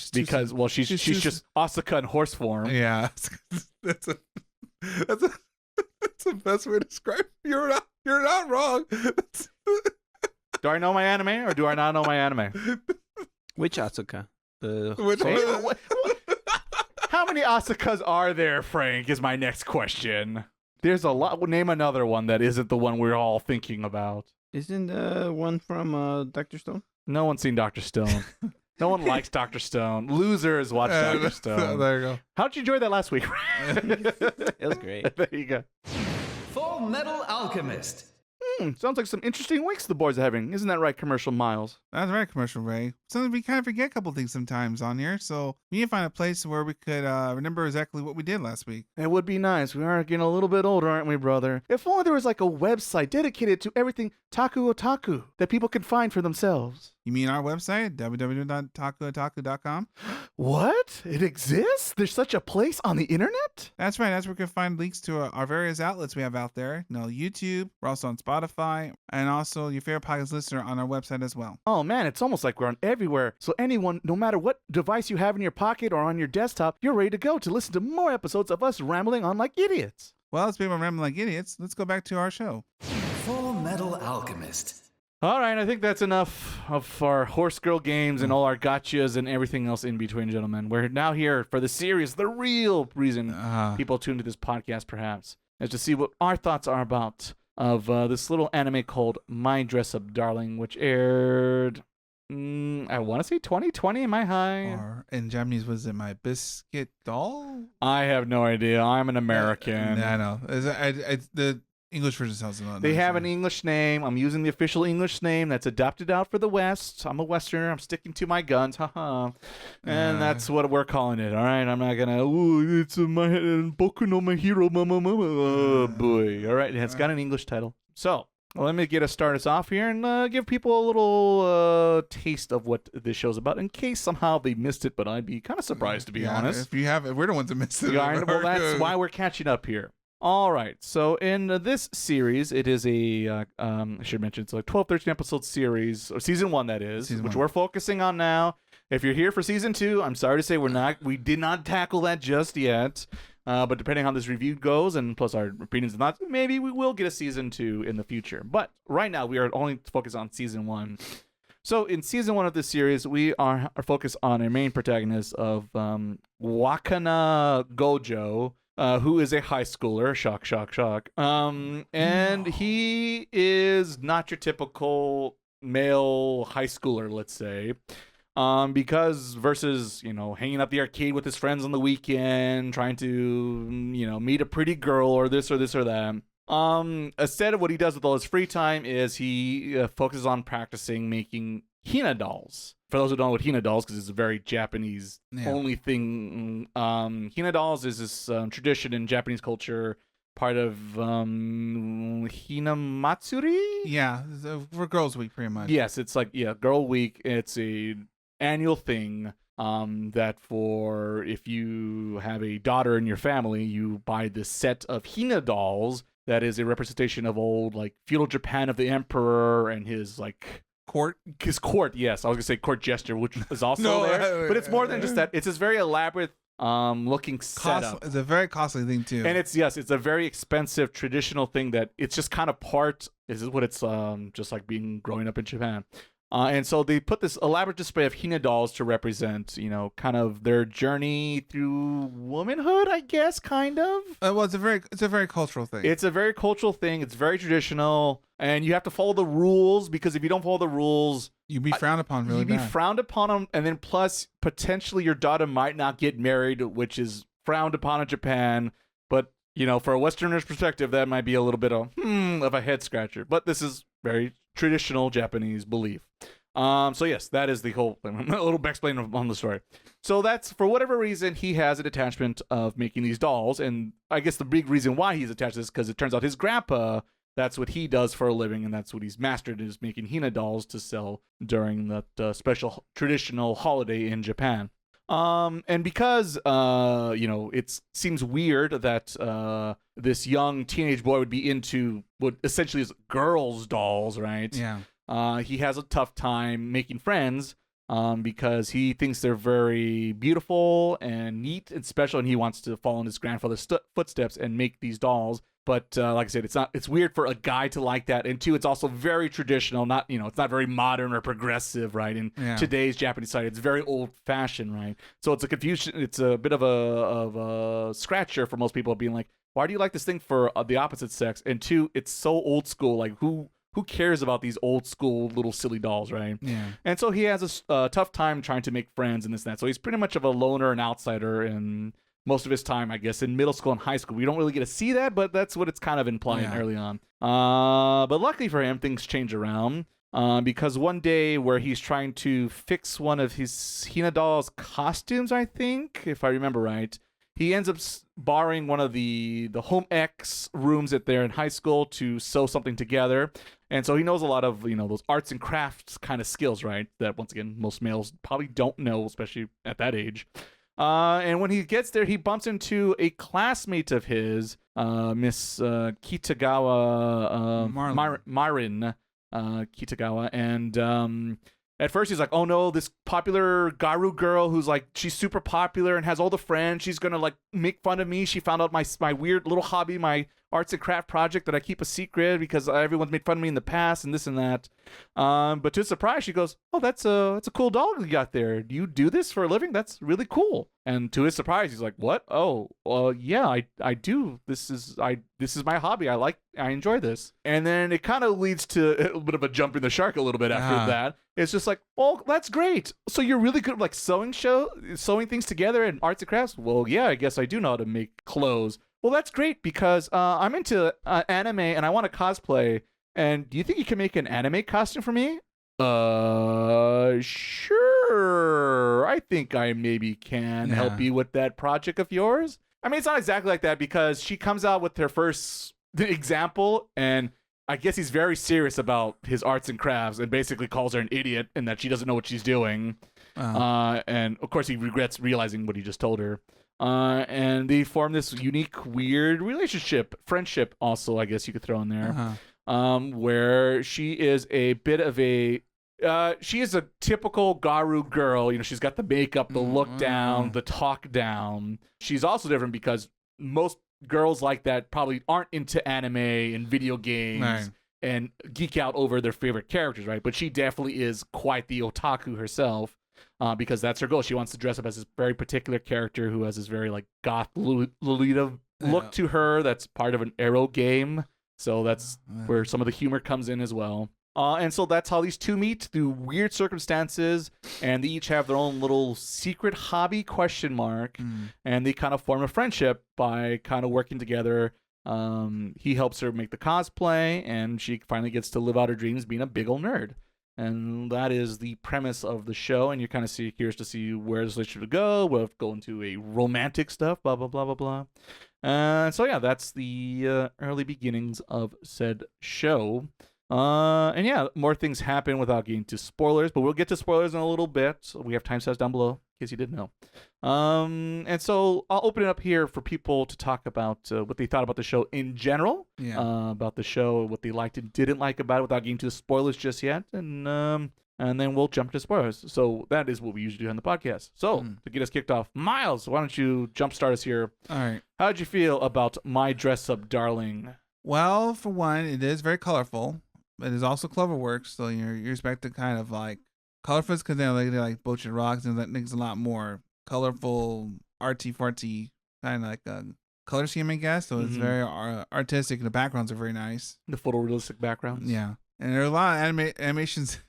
she's She's just Asuka in horse form. Yeah, that's the best way to describe it. You're not wrong. Do I know my anime or do I not know my anime? Which Asuka? The Which Hey, one? what- How many Asukas are there, Frank, is my next question. There's a lot. Name another one that isn't the one we're all thinking about. Isn't one from Dr. Stone? No one's seen Dr. Stone. No one likes Dr. Stone. Losers watch Dr. Stone. There you go. How'd you enjoy that last week? It was great. There you go. Full Metal Alchemist. Sounds like some interesting weeks the boys are having. Isn't that right, Commercial Miles? That's right, Commercial Ray. Sometimes we kind of forget a couple things sometimes on here, so we need to find a place where we could remember exactly what we did last week. It would be nice. We are getting a little bit older, aren't we, brother? If only there was like a website dedicated to everything Otaku that people could find for themselves. You mean our website, www.takuotaku.com? What? It exists? There's such a place on the internet? That's right. That's where you can find links to our various outlets we have out there. YouTube. We're also on Spotify, and also your favorite podcast listener on our website as well. Oh man, it's almost like we're on everywhere. So anyone, no matter what device you have in your pocket or on your desktop, you're ready to go to listen to more episodes of us rambling on like idiots. Well, it's been rambling like idiots. Let's go back to our show. Full Metal Alchemist. All right, I think that's enough of our horse girl games and all our gotchas and everything else in between, gentlemen. We're now here for the series, the real reason people tune to this podcast, perhaps, is to see what our thoughts are about of this little anime called My Dress Up Darling, which aired, I want to say 2020. Am I high? Or in Japanese, was it My Biscuit Doll? I have no idea. I'm an American. I know. The English version sounds a lot They nicer. have an English name. I'm using the official English name that's adopted out for the West. I'm a Westerner. I'm sticking to my guns. Haha. And that's what we're calling it. All right. I'm not going to, it's my Boku no Mahiro mama mama. Oh, boy. All right. It's got an English title. So let me get us started us off here and give people a little taste of what this show's about in case somehow they missed it, but I'd be kind of surprised, to be honest. If we're the ones that missed it. Yeah, well, that's why we're catching up here. All right, so in this series, it is I should mention, it's a 12, 13 episode series, or season 1 that is, which we're focusing on now. If you're here for season 2, I'm sorry to say we did not tackle that just yet, but depending on how this review goes, and plus our opinions and thoughts, maybe we will get a season 2 in the future. But right now, we are only focused on season 1. So in season 1 of this series, we are focused on our main protagonist of Wakana Gojo, who is a high schooler. Shock, shock, shock. And he is not your typical male high schooler, let's say. Because versus, hanging up the arcade with his friends on the weekend, trying to, meet a pretty girl or this or this or that. Instead of what he does with all his free time is he focuses on practicing making Hina dolls. For those who don't know what Hina dolls, because it's a very Japanese only thing. Hina dolls is this tradition in Japanese culture, part of Hina Matsuri? Yeah, for Girls Week, pretty much. Yes, it's like, Girl Week. It's a annual thing that for if you have a daughter in your family, you buy this set of Hina dolls that is a representation of old, like, feudal Japan of the emperor and his, like... His court, yes. I was going to say court gesture, which is also there. But it's more than just that. It's this very elaborate looking setup. It's a very costly thing, too. And it's a very expensive traditional thing that it's just kind of this is what it's just like growing up in Japan. And so they put this elaborate display of Hina dolls to represent, kind of their journey through womanhood, I guess, kind of. Well, it's a very cultural thing. It's a very cultural thing. It's very traditional, and you have to follow the rules because if you don't follow the rules, you'd be frowned upon really bad. You'd be frowned upon them, and then plus potentially your daughter might not get married, which is frowned upon in Japan. But for a Westerner's perspective, that might be a little bit of a head scratcher. But this is very traditional Japanese belief. So yes, that is the whole thing. A little backexplaining on the story. So that's, for whatever reason, he has an attachment of making these dolls, and I guess the big reason why he's attached to this is because it turns out his grandpa, that's what he does for a living, and that's what he's mastered, is making Hina dolls to sell during that special traditional holiday in Japan. And because it seems weird that this young teenage boy would be into what essentially is girls' dolls, right? Yeah. He has a tough time making friends because he thinks they're very beautiful and neat and special, and he wants to follow in his grandfather's footsteps and make these dolls. But like I said, it's weird for a guy to like that, and two, it's also very traditional. It's not very modern or progressive, right? In today's Japanese society, it's very old-fashioned, right? So it's a confusion. It's a bit of a scratcher for most people, being like, why do you like this thing for the opposite sex? And two, it's so old school. Like who cares about these old school little silly dolls, right? Yeah. And so he has a tough time trying to make friends and this and that. So he's pretty much of a loner and outsider in most of his time, I guess, in middle school and high school. We don't really get to see that, but that's what it's kind of implying early on. But luckily for him, things change around because one day where he's trying to fix one of his Hina doll's costumes, I think, if I remember right, he ends up borrowing one of the home ec rooms at there in high school to sew something together. And so he knows a lot of, those arts and crafts kind of skills, right? That, once again, most males probably don't know, especially at that age. And when he gets there, he bumps into a classmate of his, Miss Kitagawa, Marin Kitagawa. And at first he's like, oh no, this popular Garu girl who's like, she's super popular and has all the friends. She's going to like make fun of me. She found out my weird little hobby, my arts and craft project that I keep a secret because everyone's made fun of me in the past and this and that. But to his surprise, she goes, oh, that's a cool dog you got there. Do you do this for a living? That's really cool. And to his surprise, he's like, what? Oh, yeah, I do. This is my hobby. I enjoy this. And then it kind of leads to a little bit of a jump in the shark a little bit after that. It's just like, oh, that's great. So you're really good at like sewing things together and arts and crafts? Well, yeah, I guess I do know how to make clothes. Well, that's great because I'm into anime and I want to cosplay. And do you think you can make an anime costume for me? Sure. I think I maybe can help you with that project of yours. I mean, it's not exactly like that because she comes out with her first example and I guess he's very serious about his arts and crafts and basically calls her an idiot and that she doesn't know what she's doing. And of course he regrets realizing what he just told her. And they form this unique, weird friendship also, I guess you could throw in there. Where she is a bit of she is a typical Garu girl. She's got the makeup, the look down, the talk down. She's also different because most girls like that probably aren't into anime and video games and geek out over their favorite characters, right? But she definitely is quite the otaku herself. Because that's her goal. She wants to dress up as this very particular character who has this very like goth Lolita look to her. That's part of an Arrow game. So that's where some of the humor comes in as well. And so that's how these two meet through weird circumstances, and they each have their own little secret hobby ? And they kind of form a friendship by kind of working together. He helps her make the cosplay, and she finally gets to live out her dreams being a big old nerd. And that is the premise of the show, and you're kind of curious to see where this relationship would go. We'll go into a romantic stuff, blah, blah, blah, blah, blah. So yeah, that's the early beginnings of said show. And yeah, more things happen without getting to spoilers, but we'll get to spoilers in a little bit. We have timestamps down below, in case you didn't know. And so I'll open it up here for people to talk about what they thought about the show in general, about the show, what they liked and didn't like about it without getting to the spoilers just yet. And then we'll jump to spoilers. So that is what we usually do on the podcast. So to get us kicked off, Miles, why don't you jumpstart us here? All right. How did you feel about My Dress Up Darling? Well, for one, it is very colorful. It is also Cloverworks, so you're expected kind of like colorful because they like Bochet Rocks and that makes a lot more colorful, arty-farty kind of like a color scheme, I guess. So it's very artistic. And the backgrounds are very nice. The photorealistic backgrounds. Yeah, and there are a lot of animations.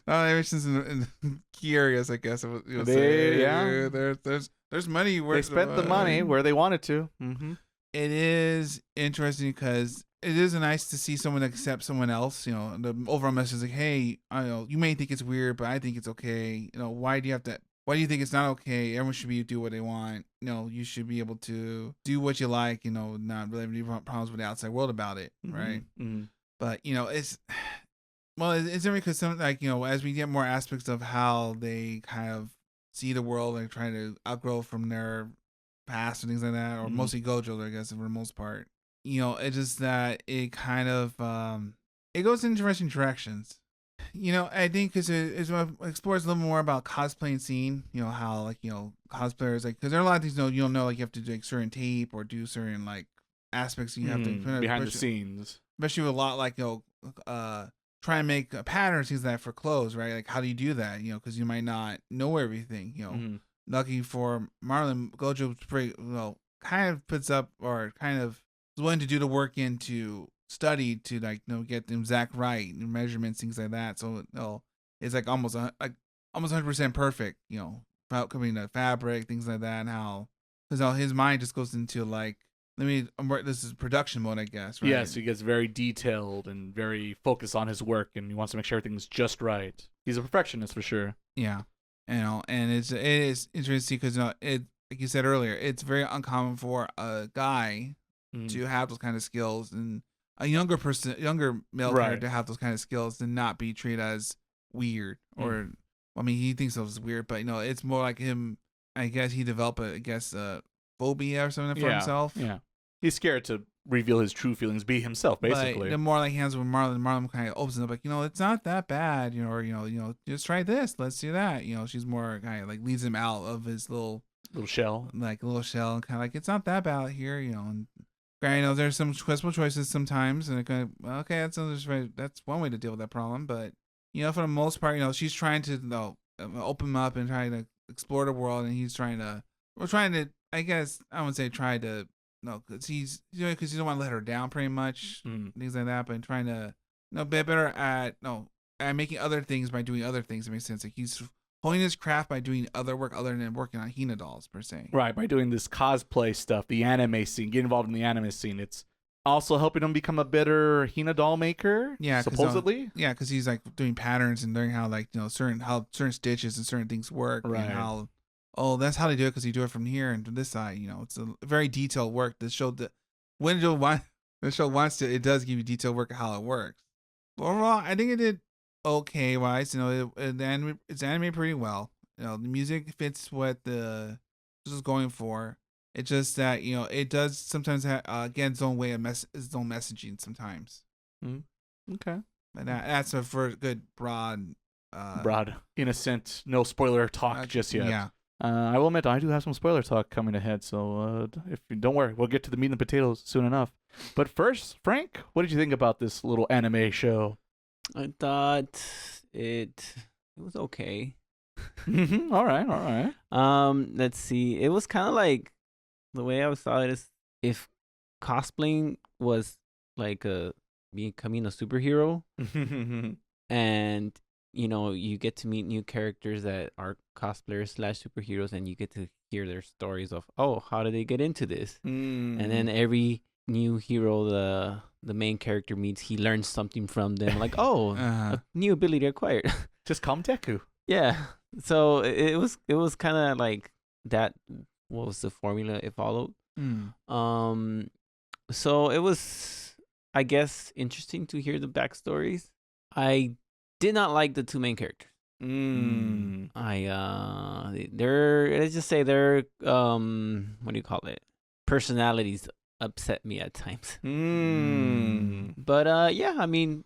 In key areas, I guess. There's money where they spent the money where they wanted to. It is interesting because it is nice to see someone accept someone else. The overall message is like, hey, you may think it's weird, but I think it's okay. Why do you think it's not okay? Everyone should do what they want. You should be able to do what you like. Not really have any problems with the outside world about it, right? But it's different because some as we get more aspects of how they kind of see the world and trying to outgrow from their past and things like that, or mostly Gojo, I guess, for the most part. It's just that it kind of it goes in interesting directions. I think because it explores a little more about cosplaying scene. How cosplayers because there are a lot of things you don't know, like you have to do certain tape or do certain aspects you have to behind the scenes, especially with a lot try and make patterns, things like that for clothes, right? Like how do you do that? Because you might not know everything. Lucky for Marlon, Gojo pretty kind of puts up or kind of is willing to do the work into study to get the exact right measurements, things like that. So it's almost 100% perfect. About coming to fabric, things like that, and how because his mind just goes into this is production mode, I guess. Right? Yes, he gets very detailed and very focused on his work, and he wants to make sure everything's just right. He's a perfectionist for sure. Yeah. And it is interesting because like you said earlier, it's very uncommon for a guy Mm. to have those kind of skills, and a younger male Right. character to have those kind of skills and not be treated as weird or, I mean, he thinks it was weird, but it's more like him. I guess he developed a phobia or something for himself. Yeah. He's scared to reveal his true feelings, be himself, basically. But the more like hands with Marlon kind of opens up, like, it's not that bad, or just try this, let's do that. She's more kind of like leads him out of his little shell. and kind of like, it's not that bad here, and there's some questionable choices sometimes, and okay, that's one way to deal with that problem, but for the most part, she's trying to open him up and trying to explore the world, and we're trying to, I guess I wouldn't say try to, no, because he's because you don't want to let her down, pretty much, things like that, but trying to be better at making other things by doing other things. It makes sense. Like he's honing his craft by doing other work other than working on Hina dolls per se. Right, by doing this cosplay stuff, the anime scene, get involved in the anime scene. It's also helping him become a better Hina doll maker. Yeah, supposedly. Yeah, because he's like doing patterns and learning how certain stitches and certain things work, Right. and how that's how they do it, because you do it from here and to this side. It's a very detailed work. This show that when the show wants to, it does give you detailed work of how it works. But overall, I think it did okay wise. It's animated pretty well. The music fits what this is going for. It's just that it does sometimes have again its own way of its own messaging sometimes. Okay. And that's a for good broad, innocent, no spoiler talk just yet. Yeah. I will admit I do have some spoiler talk coming ahead, so if you don't worry, we'll get to the meat and potatoes soon enough. But first, Frank, what did you think about this little anime show? I thought it was okay. All right. Let's see. It was kind of like, the way I saw it is, if cosplaying was like becoming a superhero, and you get to meet new characters that are cosplayers / superheroes, and you get to hear their stories of, how did they get into this? And then every new hero the main character meets, he learns something from them, like a new ability acquired. Just call him Deku. Yeah. So it was kind of like that. What was the formula it followed? So it was, I guess, interesting to hear the backstories. I did not like the two main characters. Let's just say their what do you call it? Personalities upset me at times. But yeah, I mean,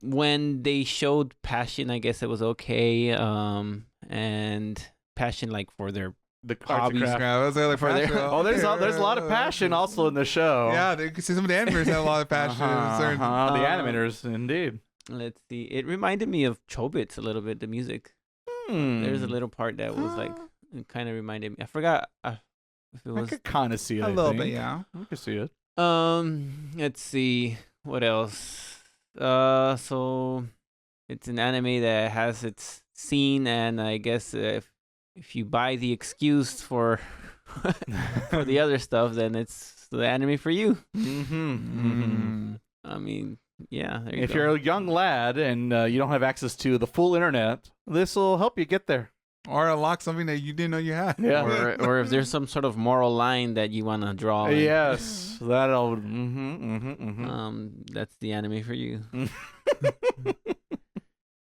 when they showed passion, I guess it was okay. And passion like for their hobbies. There's a lot of passion also in the show. Yeah, they see some of the animators have a lot of passion. The animators, indeed. Let's see. It reminded me of Chobits a little bit, the music. There's a little part that was like, it kind of reminded me. I forgot if it was. I could kind of see it. A little bit, yeah. I could see it. Let's see. What else? So it's an anime that has its scene, and I guess if you buy the excuse for for the other stuff, then it's the anime for you. I mean, yeah. There you if go. you're a young lad and you don't have access to the full internet, this will help you get there. Or unlock something that you didn't know you had. Yeah. Or if there's some sort of moral line that you want to draw. Yes, that'll. That's the anime for you.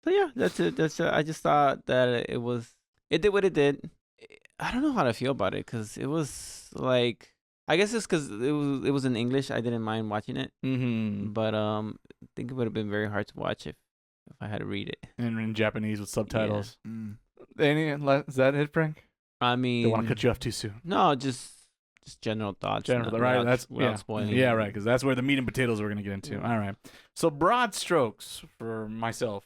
So yeah, that's it. I just thought that it did what it did. I don't know how to feel about it, because it was like, I guess it's because it was in English. I didn't mind watching it. But I think it would have been very hard to watch if I had to read it. And in Japanese with subtitles. Yeah. Is that it, Frank? I mean, Don't want to cut you off too soon. No, just general thoughts. Right? That's without spoiling. Yeah, right. Because that's where the meat and potatoes we're gonna get into. All right. So broad strokes for myself.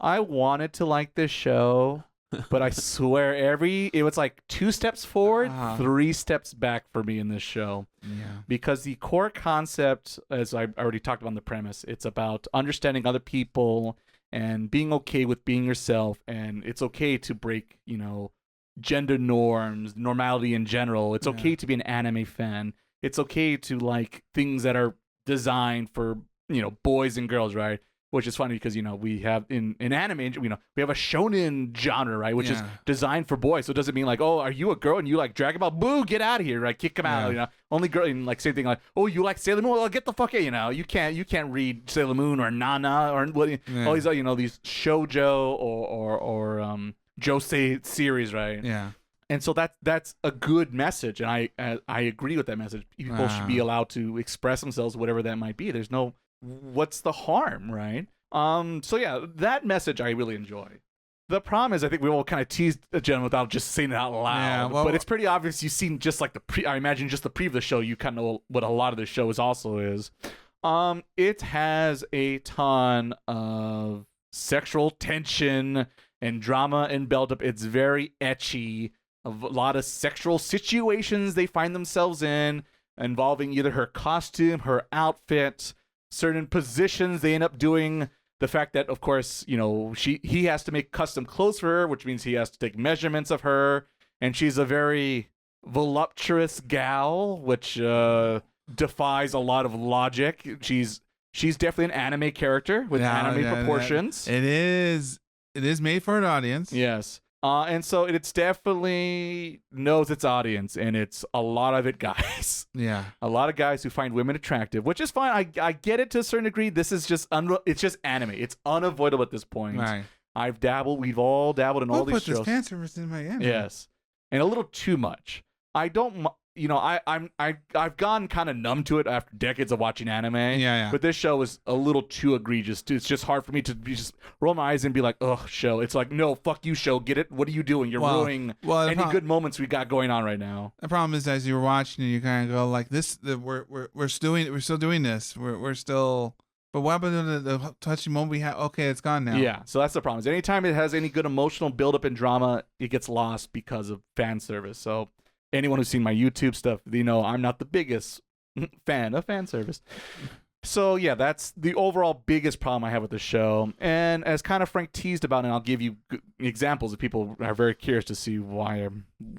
I wanted to like this show, but I swear it was like 2 steps forward, 3 steps back for me in this show. Yeah. Because the core concept, as I already talked about in the premise, it's about understanding other people and being okay with being yourself, and it's okay to break, gender norms, normality in general. It's okay to be an anime fan. It's okay to like things that are designed for, boys and girls, right? which is funny because, we have in anime, we have a shonen genre, right? Which is designed for boys. So it doesn't mean like, oh, are you a girl and you like Dragon Ball? Boo, get out of here, right? Kick him out, Only girl, and like same thing like, oh, you like Sailor Moon? Well, get the fuck out, you can't read Sailor Moon or Nana or what, all these, these shoujo or josei series, right? Yeah. And so that's a good message, and I agree with that message. People should be allowed to express themselves, whatever that might be. There's no, what's the harm, right? So yeah, that message I really enjoy. The problem is, I think we all kind of teased the gentleman without just saying it out loud. Yeah, but it's pretty obvious. You've seen just like I imagine just the preview of the show. You kind of know what a lot of the show also is. It has a ton of sexual tension and drama and build-up. It's very ecchi. A lot of sexual situations they find themselves in, involving either her costume, her outfit, certain positions they end up doing. The fact that, of course, he has to make custom clothes for her, which means he has to take measurements of her, and she's a very voluptuous gal, which defies a lot of logic. She's definitely an anime character with anime proportions. It is made for an audience. Yes. And so it's definitely knows its audience, and it's a lot of it guys. Yeah. A lot of guys who find women attractive, which is fine. I get it to a certain degree. This is just it's just anime. It's unavoidable at this point. Right. We've all dabbled in all these shows. Put this fan service in my anime. Yes. And a little too much. I don't I've gone kind of numb to it after decades of watching anime. Yeah. But this show is a little too egregious. It's just hard for me to just roll my eyes and be like, ugh, show. It's like, no, fuck you, show. Get it? What are you doing? You're ruining any good moments we got going on right now. The problem is, as you were watching, you kind of go like, this. We're still doing this. We're still. But what happened to the touching moment we had? Okay, it's gone now. Yeah, so that's the problem. Is anytime it has any good emotional buildup and drama, it gets lost because of fan service. So anyone who's seen my YouTube stuff, I'm not the biggest fan of fan service. So yeah, that's the overall biggest problem I have with the show. And as kind of Frank teased about, and I'll give you examples if people are very curious to see why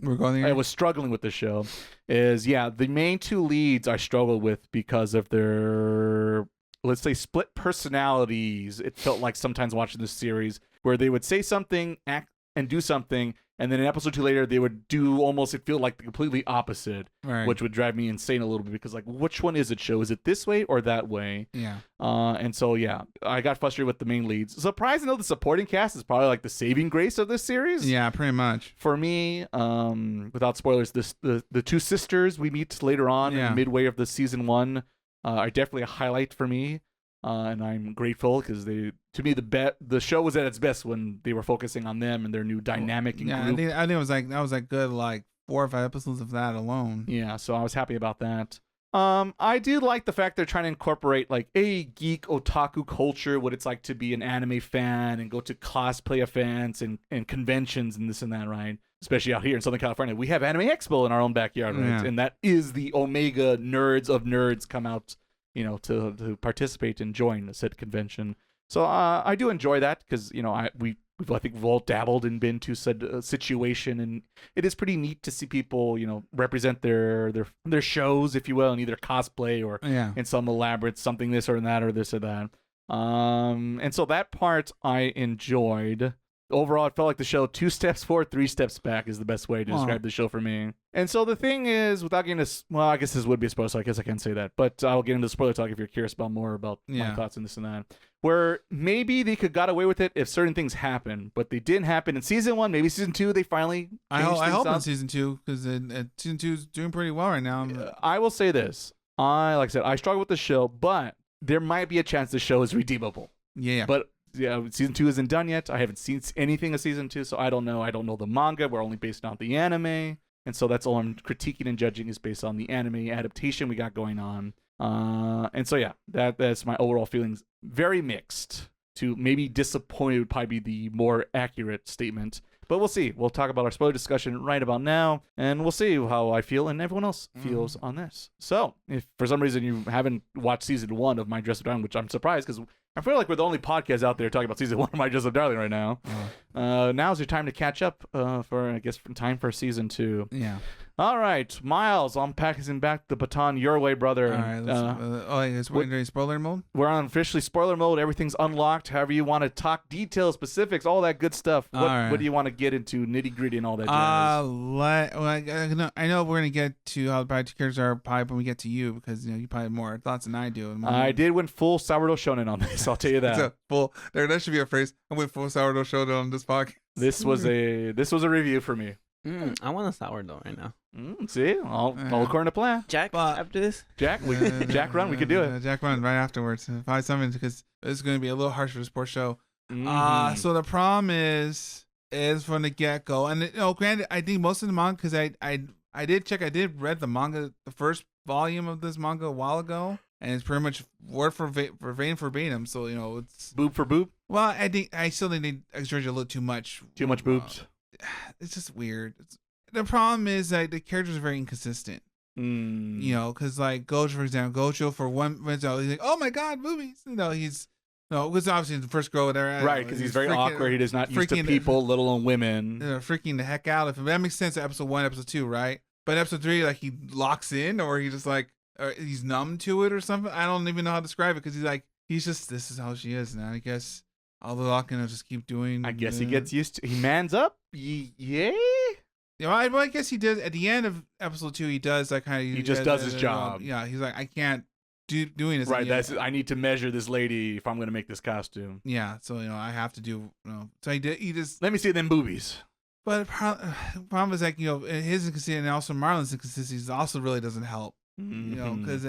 I was struggling with the show, is the main two leads I struggled with because of their, let's say, split personalities. It felt like sometimes watching this series where they would say something, act, and do something, and then an episode or two later they would do almost, it felt like the completely opposite, right, which would drive me insane a little bit because, like, which one is it, show? Is it this way or that way? Yeah. And so I got frustrated with the main leads. Surprising though, the supporting cast is probably like the saving grace of this series. Yeah, pretty much. For me, without spoilers, the two sisters we meet later on in midway of the season 1 are definitely a highlight for me. And I'm grateful because to me, the show was at its best when they were focusing on them and their new dynamic and group. I think it was that good 4 or 5 episodes of that alone. Yeah, so I was happy about that. I do like the fact they're trying to incorporate like a geek otaku culture, what it's like to be an anime fan and go to cosplay events and conventions and this and that, right? Especially out here in Southern California, we have Anime Expo in our own backyard, right? Yeah. And that is the omega nerds of nerds come out, to participate and join said convention. So I do enjoy that because, I think we've all dabbled and been to said situation, and it is pretty neat to see people, represent their shows, if you will, in either cosplay or in some elaborate something this or that or this or that. And so that part I enjoyed. Overall, it felt like the show 2 steps forward, 3 steps back is the best way to describe the show for me. And so the thing is, without getting this, well, I guess this would be a spoiler, so I guess I can't say that. But I'll get into spoiler talk if you're curious about more about my thoughts on this and that. Where maybe they could got away with it if certain things happen, but they didn't happen in season 1. Maybe season 2, they finally I hope in season 2, because season 2 is doing pretty well right now. I will say this. Like I said, I struggle with the show, but there might be a chance the show is redeemable. Yeah. But season 2 isn't done yet. I haven't seen anything of season 2, so I don't know. I don't know the manga. We're only based on the anime, and so that's all I'm critiquing and judging is based on the anime adaptation we got going on. And so that's my overall feelings. Very mixed to maybe disappointed would probably be the more accurate statement. But we'll see. We'll talk about our spoiler discussion right about now, and we'll see how I feel and everyone else feels on this. So, if for some reason you haven't watched season 1 of My Dress Up Darling, which I'm surprised because I feel like we're the only podcast out there talking about season 1 of My Dress Up Darling right now. Now's your time to catch up time for season 2. Yeah. All right, Miles, I'm passing back the baton your way, brother. All right, let's we're in spoiler mode. We're on officially spoiler mode. Everything's unlocked. However you want to talk details, specifics, all that good stuff. What do you want to get into, nitty gritty and all that jazz? I know we're gonna get to how the characters are probably when we get to you because you probably have more thoughts than I do. I did win full sourdough shonen on this. I'll tell you that. That should be a phrase. I went full sourdough shonen on this podcast. This was a review for me. I want a sourdough right now. See, all according to plan. Jack, after this? Jack run. We could do it. Jack run right afterwards. Probably something because it's going to be a little harsh for the sports show. So the problem is from the get go, and granted, I think most of the manga because I did read the manga, the first volume of this manga a while ago, and it's pretty much word for verbatim. So it's boob for boob. Well, I still think they exaggerate a little too much. Too much boobs. It's just weird. The problem is that the characters are very inconsistent. Because like Gojo, for example, for one minute he's like, "Oh my god, movies!" He's because obviously the first girl there, right? Because he's very awkward. He is not used to people, let alone women. Freaking the heck out of him. That makes sense. Episode 1, episode 2, right? But episode 3, like he locks in, or he just like, or he's numb to it, or something. I don't even know how to describe it because he's just this is how she is now. I guess. Although I can just keep doing. I guess he gets used to. He mans up. Yeah. I guess he did at the end of episode 2. He does that kind of. He just does his job. Yeah, he's like, I can't doing this. Right. I need to measure this lady if I'm going to make this costume. Yeah. So I have to do. So he did. He just. Let me see them boobies. But the problem is like his inconsistency and also Marlon's inconsistencies also really doesn't help. Because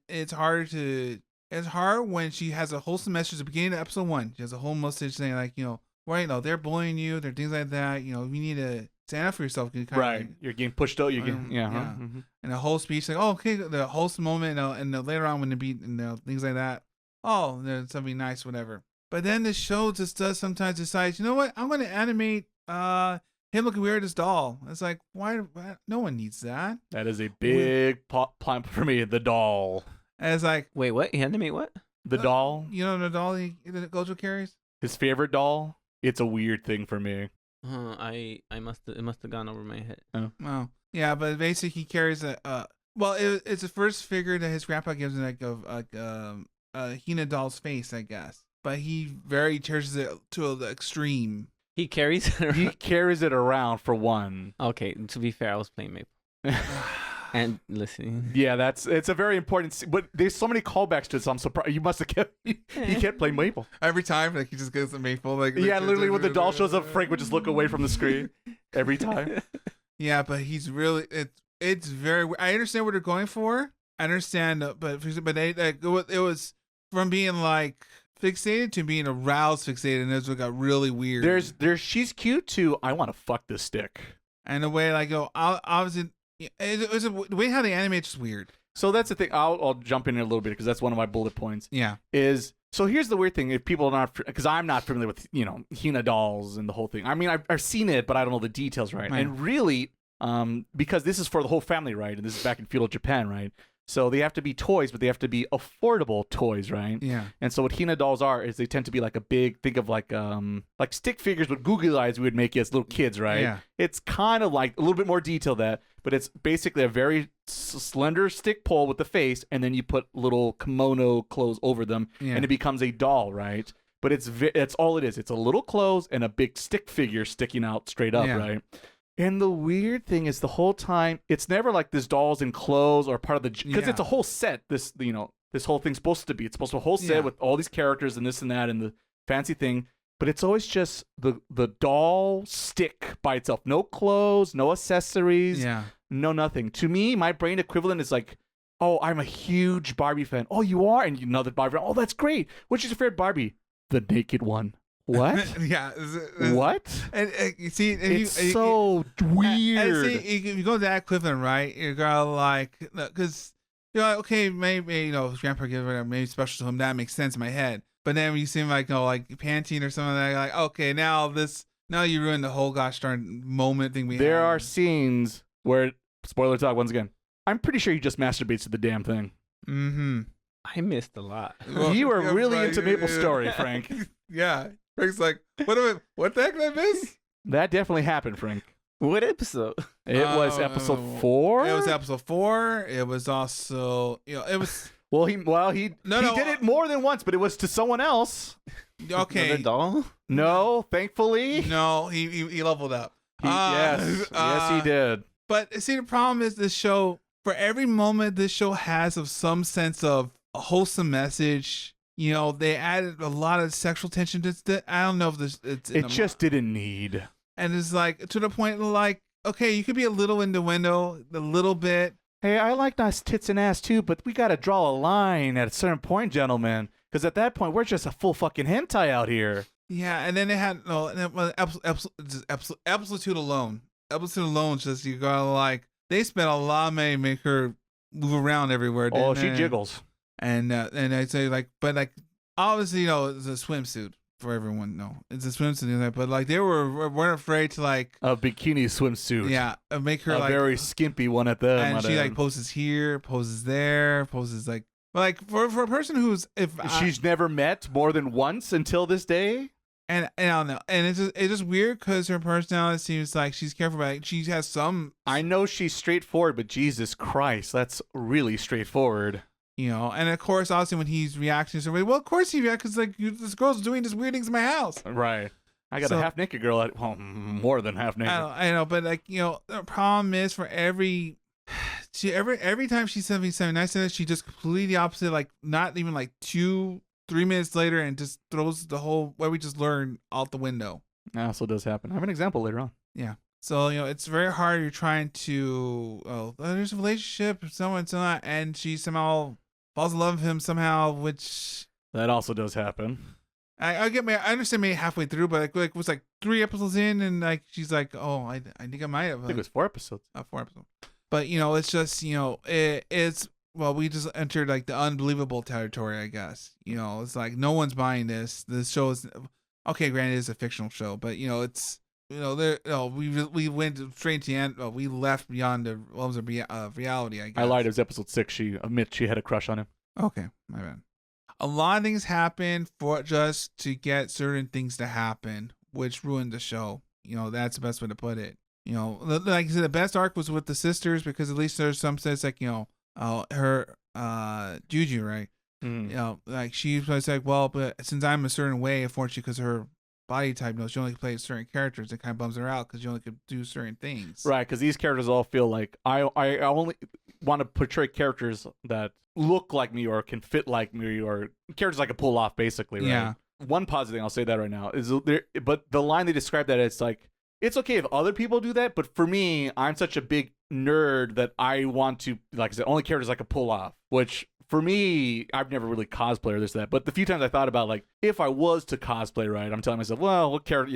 it's hard to. It's hard when she has a wholesome message at the beginning of episode 1. She has a whole message saying like, they're bullying you, they're things like that. You need to stand up for yourself. You're getting pushed out. You're getting, And a whole speech like, oh, okay, the wholesome moment, and later on when they beat and things like that. Oh, there's something nice, whatever. But then the show just does sometimes decides, you know what? I'm going to animate him looking weird as doll. It's like, why? No one needs that. That is a big plot for me. The doll. And it's like, wait, what? You animate what? The doll. The doll that Gojo carries. His favorite doll. It's a weird thing for me. It must have gone over my head. Oh, yeah, but basically he carries it's the first figure that his grandpa gives him of Hina doll's face, I guess. But he very cherishes it to the extreme. He carries it around. He carries it around for one. Okay, to be fair, I was playing Maple. And listening. Yeah, it's a very important. But there's so many callbacks to this. I'm surprised you must have kept. He kept playing Maple every time. Like he just goes to Maple. Literally when the doll shows up, Frank would just look away from the screen every time. Yeah, but he's really. It's very. I understand what they're going for. I understand, but it was from being like fixated to being aroused fixated, and that's what got really weird. She's cute too. I want to fuck this stick. And the way obviously. The way how they animate is weird. So that's the thing. I'll jump in a little bit because that's one of my bullet points. Yeah. So here's the weird thing. If people are not, because I'm not familiar with Hina dolls and the whole thing. I mean, I've seen it, but I don't know the details, right? And really, because this is for the whole family, right? And this is back in feudal Japan, right? So they have to be toys, but they have to be affordable toys, right? Yeah. And so what Hina dolls are is they tend to be like a big, think of like stick figures with googly eyes we would make as little kids, right? Yeah. It's kind of like a little bit more detail that, but it's basically a very slender stick pole with the face, and then you put little kimono clothes over them, and it becomes a doll, right? But it's all it is. It's a little clothes and a big stick figure sticking out straight up, right? And the weird thing is the whole time, it's never like this doll's in clothes or part of the, because it's a whole set. This whole thing's supposed to be. It's supposed to be a whole set with all these characters and this and that and the fancy thing. But it's always just the doll stick by itself. No clothes, no accessories, no nothing. To me, my brain equivalent is like, oh, I'm a huge Barbie fan. Oh, you are? And another Barbie fan. Oh, that's great. Which is your favorite Barbie? The naked one. What? Yeah. What? And you see, it's so weird. And see, if you go to that equivalent, right? You're gonna like, because you're like, okay, maybe his grandpa gives it, maybe special to him. That makes sense in my head. But then when you see him like panting or something like that, you're like, okay, now you ruined the whole gosh darn moment thing we had. There are scenes where, spoiler talk once again, I'm pretty sure he just masturbates to the damn thing. Mm-hmm. I missed a lot. Well, you were really into Maple's story, Frank. Yeah. Frank's like, what the heck did I miss? That definitely happened, Frank. What episode? It was episode 4. It was episode 4. It was also, it was. He did it more than once, but it was to someone else. Okay. Another doll? No, thankfully. No, he leveled up. Yes, he did. But see, the problem is this show, for every moment this show has of some sense of a wholesome message, they added a lot of sexual tension to I don't know if this it just didn't need. And it's like to the point like, okay, you could be a little innuendo, a little bit. Hey, I like nice tits and ass too, but we gotta draw a line at a certain point, gentlemen. Because at that point, we're just a full fucking hentai out here. Yeah, and then they had episode 2 alone. Episode alone, just you gotta like they spent a lot of money to make her move around everywhere. Oh, she jiggles. And I'd say like, but like obviously it's a swimsuit for everyone. No, it's a swimsuit, but like they weren't afraid to like a bikini swimsuit. Yeah, make her a like very skimpy one at the. And she like poses here, poses there, poses like for a person who's she's never met more than once until this day. And I don't know, and it's just weird because her personality seems like she's careful about it. She has some. I know she's straightforward, but Jesus Christ, that's really straightforward. And of course, obviously, when he's reacting to somebody, well, of course he reacts because like this girl's doing this weird things in my house. Right. I got a half naked girl at home, more than half naked. I know, but like the problem is for every time she says something nice to her, she just completely opposite. Like not even like 2-3 minutes later, and just throws the whole what we just learned out the window. That also does happen. I have an example later on. Yeah. So it's very hard. You're trying to there's a relationship, someone, and she somehow falls in love with him somehow, which that also does happen. I understand maybe halfway through, but like it was like 3 episodes in, and like she's like, oh, I think I might have. I think it was 4 episodes. 4 episodes. But it's just it's we just entered like the unbelievable territory, I guess. It's like no one's buying this. This show is okay. Granted, it's a fictional show, but it's. We went straight to the end. We left beyond the realms of reality. I guess. I lied. It was episode 6. She admits she had a crush on him. Okay, my bad. A lot of things happen for just to get certain things to happen, which ruined the show. That's the best way to put it. Like I said, the best arc was with the sisters because at least there's some sense like her Juju, right? Mm. Like she was like, well, but since I'm a certain way, unfortunately, because her body type knows she only can play certain characters, it kind of bums her out because you only could do certain things. Right, because these characters all feel like I only want to portray characters that look like me or can fit like me or characters I can pull off, basically. Right? Yeah. One positive thing I'll say that right now is but the line they describe that it's like it's okay if other people do that, but for me, I'm such a big nerd that I want to, like I said, only characters I can pull off, which for me, I've never really cosplayed or this or that, but the few times I thought about, like, if I was to cosplay, right, I'm telling myself, well, what character,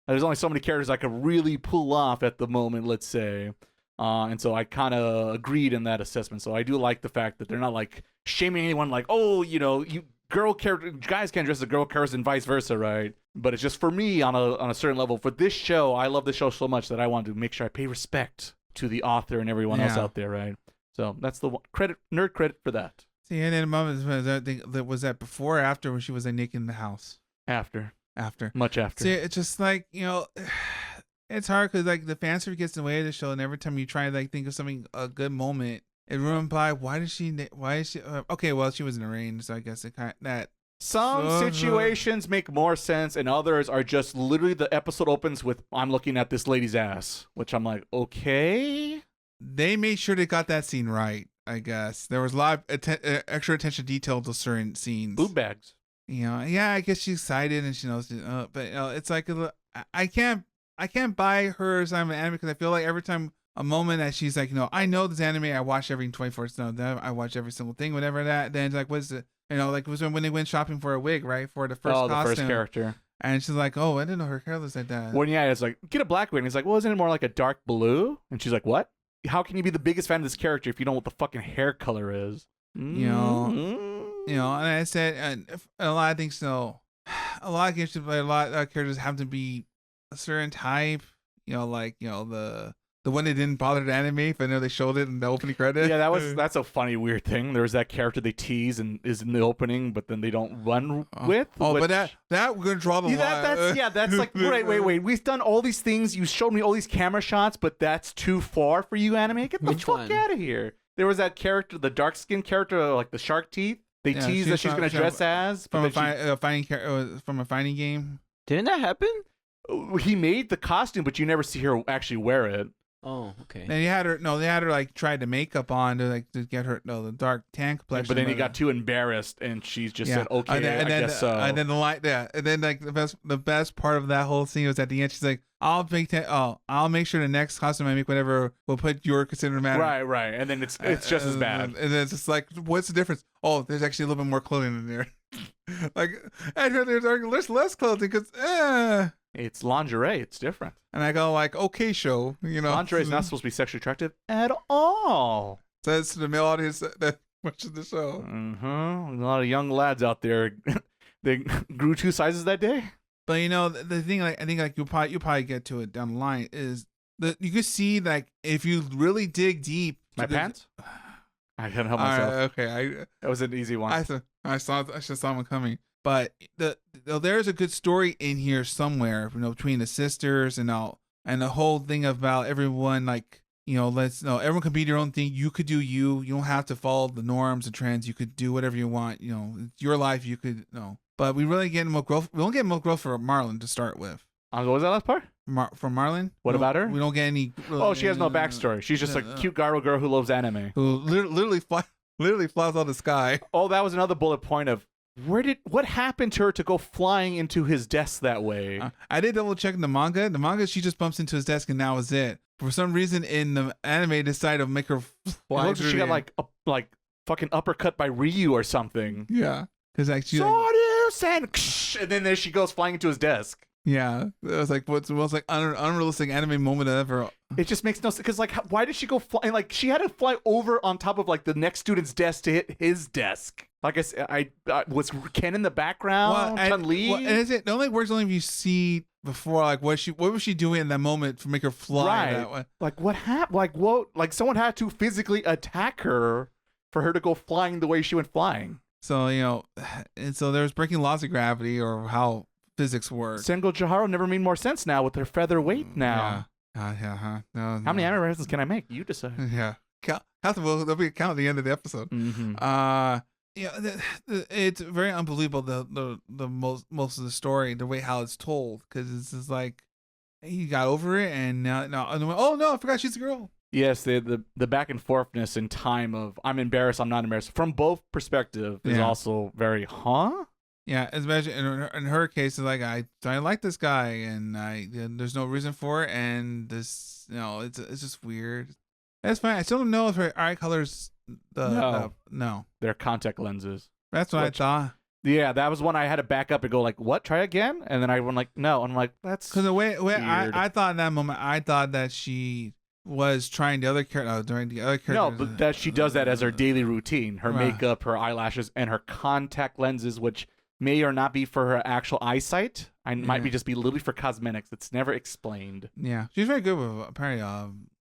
there's only so many characters I could really pull off at the moment, let's say. And so I kind of agreed in that assessment. So I do like the fact that they're not, like, shaming anyone, like, oh, you girl character, guys can't dress as girl characters and vice versa, right? But it's just for me on a certain level. For this show, I love the show so much that I want to make sure I pay respect to the author and everyone else out there, right? So that's the nerd credit for that. See, and then a moment was that before or after when she was like naked in the house? After. Much after. See, it's just like, it's hard because like the fan service gets in the way of the show, and every time you try to like think of something, a good moment, it ruined by why is she okay, well, she was in the rain, so I guess it kind of that. Some situations make more sense, and others are just literally the episode opens with I'm looking at this lady's ass, which I'm like, okay. They made sure they got that scene right, I guess. There was a lot of extra attention detail to certain scenes. Boob bags. I guess she's excited and she knows, but it's like I can't buy her as I'm an anime because I feel like every time a moment that she's like, I know this anime, I watch every 24/7, I watch every single thing, whatever that. Then it's like, what's it? Like was when they went shopping for a wig, right? For the first costume. The first character. And she's like, oh, I didn't know her hair was like that. Well, yeah, it's like, get a black wig. And he's like, well, isn't it more like a dark blue? And she's like, what? How can you be the biggest fan of this character if you don't know what the fucking hair color is? And I said, a lot of things, a lot of characters have to be a certain type, the the one that didn't bother to animate, but I know they showed it in the opening credits. Yeah, that's a funny weird thing. There's that character they tease and is in the opening, but then they don't run with. Oh, which, but that we're gonna draw the line. That's like wait. We've done all these things. You showed me all these camera shots, but that's too far for you, anime. Get the Which fuck one? out of here. There was that character, the dark skinned character, like the shark teeth. They tease that she's gonna dress as from a fighting game. Didn't that happen? He made the costume, but you never see her actually wear it. Oh, okay. And they had her like try the makeup on to get her the dark tan complexion. But then he got too embarrassed, and she just said, "Okay, I guess so." And then and then like the best part of that whole scene was at the end. She's like, I'll make sure the next costume I make, whatever, will put your considered matter." Right. And then it's just as bad. And then it's just like, what's the difference? Oh, there's actually a little bit more clothing in there. Like, and there's less clothing because it's lingerie. It's different. And I go like, okay, show, Lingerie is not supposed to be sexually attractive at all. Says to the male audience that watches the show. A lot of young lads out there, they grew 2 sizes that day. But the thing, like I think, like you probably get to it down the line is that you can see, like, if you really dig deep. My pants. I couldn't help myself. Okay, that was an easy one. I should saw one coming. But there's a good story in here somewhere, between the sisters and all, and the whole thing about everyone, like, everyone can be their own thing. You could do you. You don't have to follow the norms and trends. You could do whatever you want. It's your life. You could But we really get more growth. We don't get more growth for Marlon to start with. What was that last part? From Marlon. What about her? We don't get any. She has no backstory. She's just a cute gyro girl who loves anime. Who literally flies out of the sky. Oh, that was another bullet point of what happened to her to go flying into his desk that way? I did double check the manga. The manga, she just bumps into his desk and that was it. For some reason, in the anime, they decided to make her fly. It looks like she got like fucking uppercut by Ryu or something. Yeah, because actually, and then there she goes flying into his desk. Yeah, it was like what's the most like unrealistic anime moment ever. It just makes no sense because why did she go fly? Like she had to fly over on top of like the next student's desk to hit his desk. Like I said, I was Ken in the background. Chun-Li. And it only works only if you see before, like what was she doing in that moment to make her fly that way? Like what happened? Like what? Like someone had to physically attack her for her to go flying the way she went flying. So and so there's breaking laws of gravity or how physics work. Sengo Chihiro never made more sense now with her featherweight now. No, How many anime references can I make? You decide. Yeah. There'll be a count at the end of the episode. Mm-hmm. It's very unbelievable the most of the story, the way how it's told, because it's just like he got over it and now oh no, I forgot she's a girl. Yes, the back and forthness in time of I'm embarrassed, I'm not embarrassed from both perspectives is also very Yeah, especially in her case, it's like I like this guy and there's no reason for it, and this it's just weird. That's fine. I still don't know if her eye colors. No, they're contact lenses. That's what I thought. Yeah, that was one I had to back up and go like, what? Try again? And then I went like, no. I'm like, that's because the way I thought in that moment, I thought that she was trying the other character during the other character. No, but that she does that as her daily routine. Her makeup, her eyelashes, and her contact lenses, which may or not be for her actual eyesight. Might be just be literally for cosmetics. It's never explained. Yeah, she's very good with apparently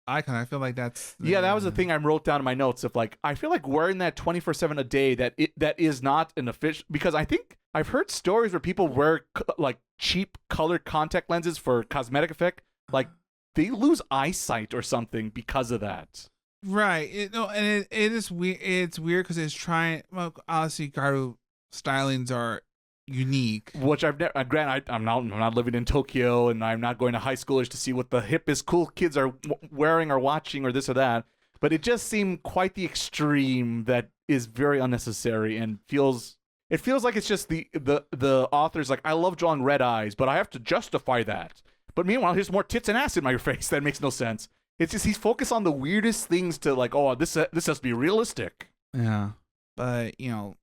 icon. I feel like that's that was the thing I wrote down in my notes of like I feel like wearing that 24/7 a day that is not an official, because I think I've heard stories where people wear like cheap colored contact lenses for cosmetic effect, like they lose eyesight or something because of that. Right. And it is weird. It's weird because it's trying. Well, obviously, Garu stylings are unique, which I've never. Granted, I'm not living in Tokyo, and I'm not going to high schoolers to see what the hippest cool kids are wearing or watching or this or that. But it just seemed quite the extreme that is very unnecessary and feels like it's just the author's like, I love drawing red eyes, but I have to justify that. But meanwhile, here's more tits and ass in my face. That makes no sense. It's just he's focused on the weirdest things to like, oh, this has to be realistic. Yeah, but no,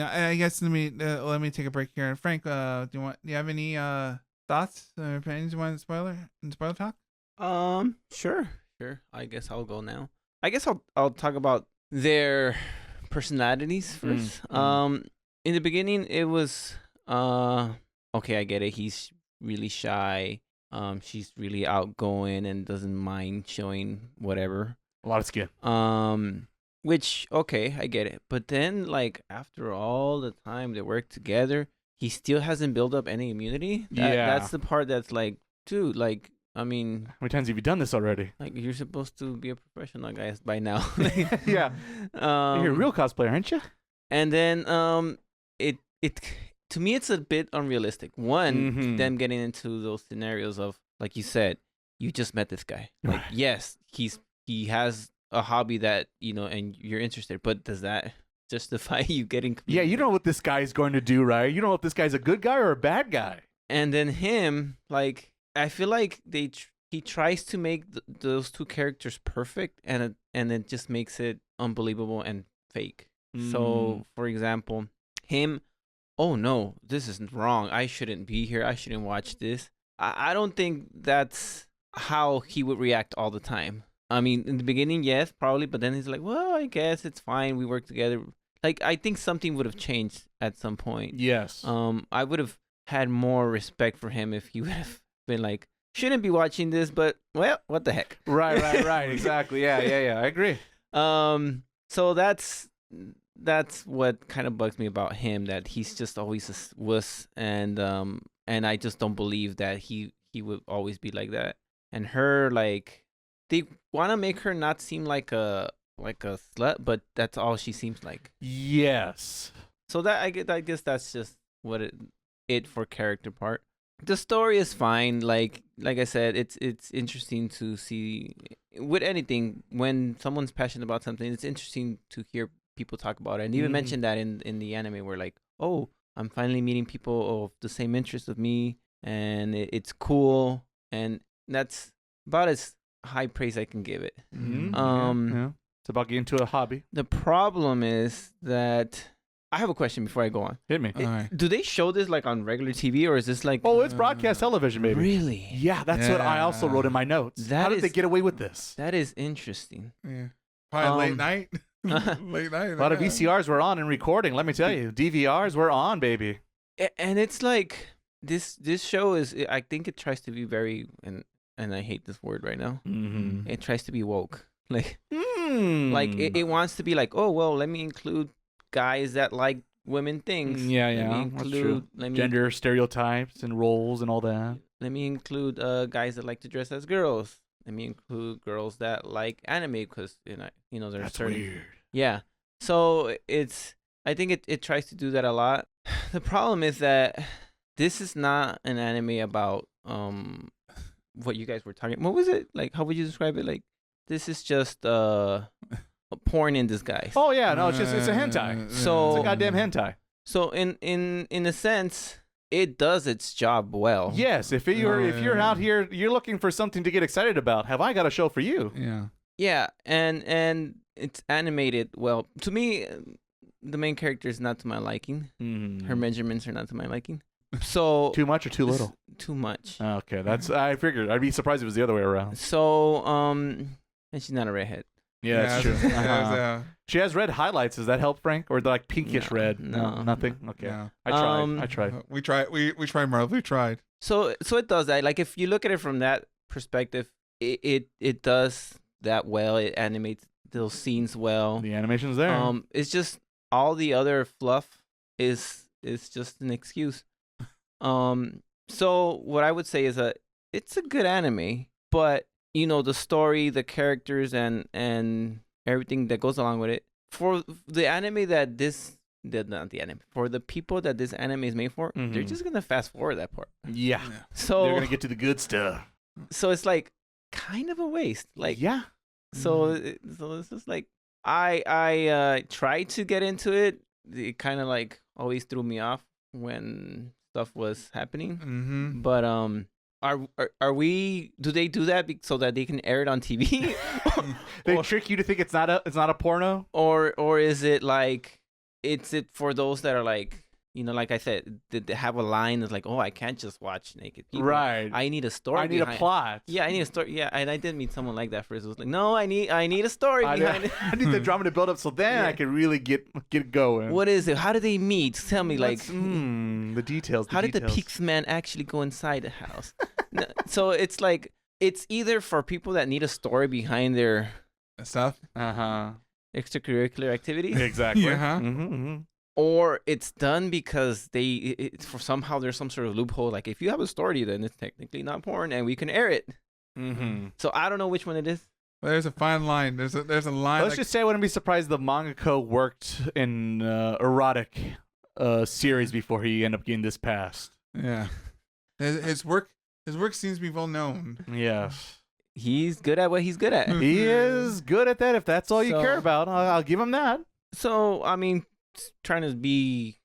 I guess let me take a break here. Frank, do you have any thoughts or opinions you want in spoiler talk? Sure. I guess I'll go now. I guess I'll talk about their personalities first. In the beginning, it was okay. I get it. He's really shy. She's really outgoing and doesn't mind showing whatever. A lot of skin. Which, okay, I get it. But then, like, after all the time they work together, he still hasn't built up any immunity. That's the part that's like, dude, like, I mean, How many times have you done this already? like, you're supposed to be a professional, guys, by now. Yeah. You're a real cosplayer, aren't you? And then, it to me, it's a bit unrealistic. One, Mhm. them getting into those scenarios of, like you said, you just met this guy. Like, Right. yes, he has a hobby that, and you're interested, but does that justify you getting? Yeah, you don't know what this guy's going to do, right? You don't know if this guy's a good guy or a bad guy. And then him, like, I feel like he tries to make those two characters perfect, and it just makes it unbelievable and fake. So, for example, him, oh no, this isn't wrong. I shouldn't be here. I shouldn't watch this. I don't think that's how he would react all the time. I mean, in the beginning, yes, probably, but then he's like, well, I guess it's fine. We work together. Like, I think something would have changed at some point. Yes. I would have had more respect for him if he would have been like, shouldn't be watching this, but, well, what the heck. Right. Exactly. Yeah. I agree. So that's what kind of bugs me about him, that he's just always a wuss, and I just don't believe that he would always be like that. And her, like, they want to make her not seem like a slut, but that's all she seems like. Yes. So that I guess that's just what it for character part. The story is fine. Like I said, it's interesting to see with anything when someone's passionate about something. It's interesting to hear people talk about it, and even mention that in the anime, where like, oh, I'm finally meeting people of the same interest of me, and it's cool, and that's about as high praise I can give it. Mm-hmm. Yeah. It's about getting to a hobby. The problem is that I have a question before I go on. Hit me. All right. Do they show this like on regular TV, or is this like? Oh, it's broadcast television, baby. Really? Yeah, that's what I also wrote in my notes. How did they get away with this? That is interesting. Yeah. Probably late night. Late night. A lot of VCRs were on and recording. Let me tell you, DVRs were on, baby. And it's like this show is. I think it tries to be very, and I hate this word right now. Mm-hmm. It tries to be woke. Like it wants to be like, oh well, let me include guys that like women things. Yeah, Let me include gender stereotypes and roles and all that. Let me include guys that like to dress as girls. Let me include girls that like anime because there's That's certain. weird. Yeah. So I think it tries to do that a lot. The problem is that this is not an anime about what you guys were talking. What was it? Like, how would you describe it? Like, this is just a porn in disguise. Oh yeah, no, it's a hentai. So It's a goddamn hentai. So in a sense, it does its job well. Yes, if you're out here, you're looking for something to get excited about. Have I got a show for you? Yeah. Yeah, and it's animated well. To me, the main character is not to my liking. Her measurements are not to my liking. So Too much or too little? Too much. Okay, I figured. I'd be surprised if it was the other way around. So and she's not a redhead. Yeah, that's true. Yeah. She has red highlights. Does that help, Frank? Or like pinkish No, red? no. Nothing. Okay, No. I tried. We tried. We tried, Marv. We tried. So it does that. Like if you look at it from that perspective, it does that well. It animates those scenes well. The animation's there. It's just all the other fluff is just an excuse. So what I would say is it's a good anime, but the story, the characters, and everything that goes along with it. For the anime not the anime. For the people that this anime is made for, they're just gonna fast forward that part. Yeah. So They're gonna get to the good stuff. So it's like kind of a waste. Like yeah. So it's just like I tried to get into it. It kind of like always threw me off when stuff was happening. Mm-hmm. But are we? Do they do that so that they can air it on TV? They trick you to think it's not a porno, or is it like it's for those that are like like I said, they have a line that's like, oh, I can't just watch naked people. Right. I need a story. I need a plot. Yeah, I need a story. Yeah, and I did meet someone like that first. It was like, no, I need a story behind it. I need the drama to build up so then I can really get going. What is it? How did they meet? Tell me, like the details. How did the Peaks man actually go inside the house? So it's like it's either for people that need a story behind their Stuff. extracurricular activity, Exactly. Yeah. or it's done because for somehow there's some sort of loophole. Like if you have a story, then it's technically not porn, and we can air it. So I don't know which one it is. Well, there's a fine line. There's a line. Let's just say I wouldn't be surprised the mangaka worked in erotic series before he ended up getting this passed. Yeah. His work seems to be well known. Yes. He's good at what he's good at. He is good at that. If that's all you So- care about, I'll give him that. So I mean, trying to be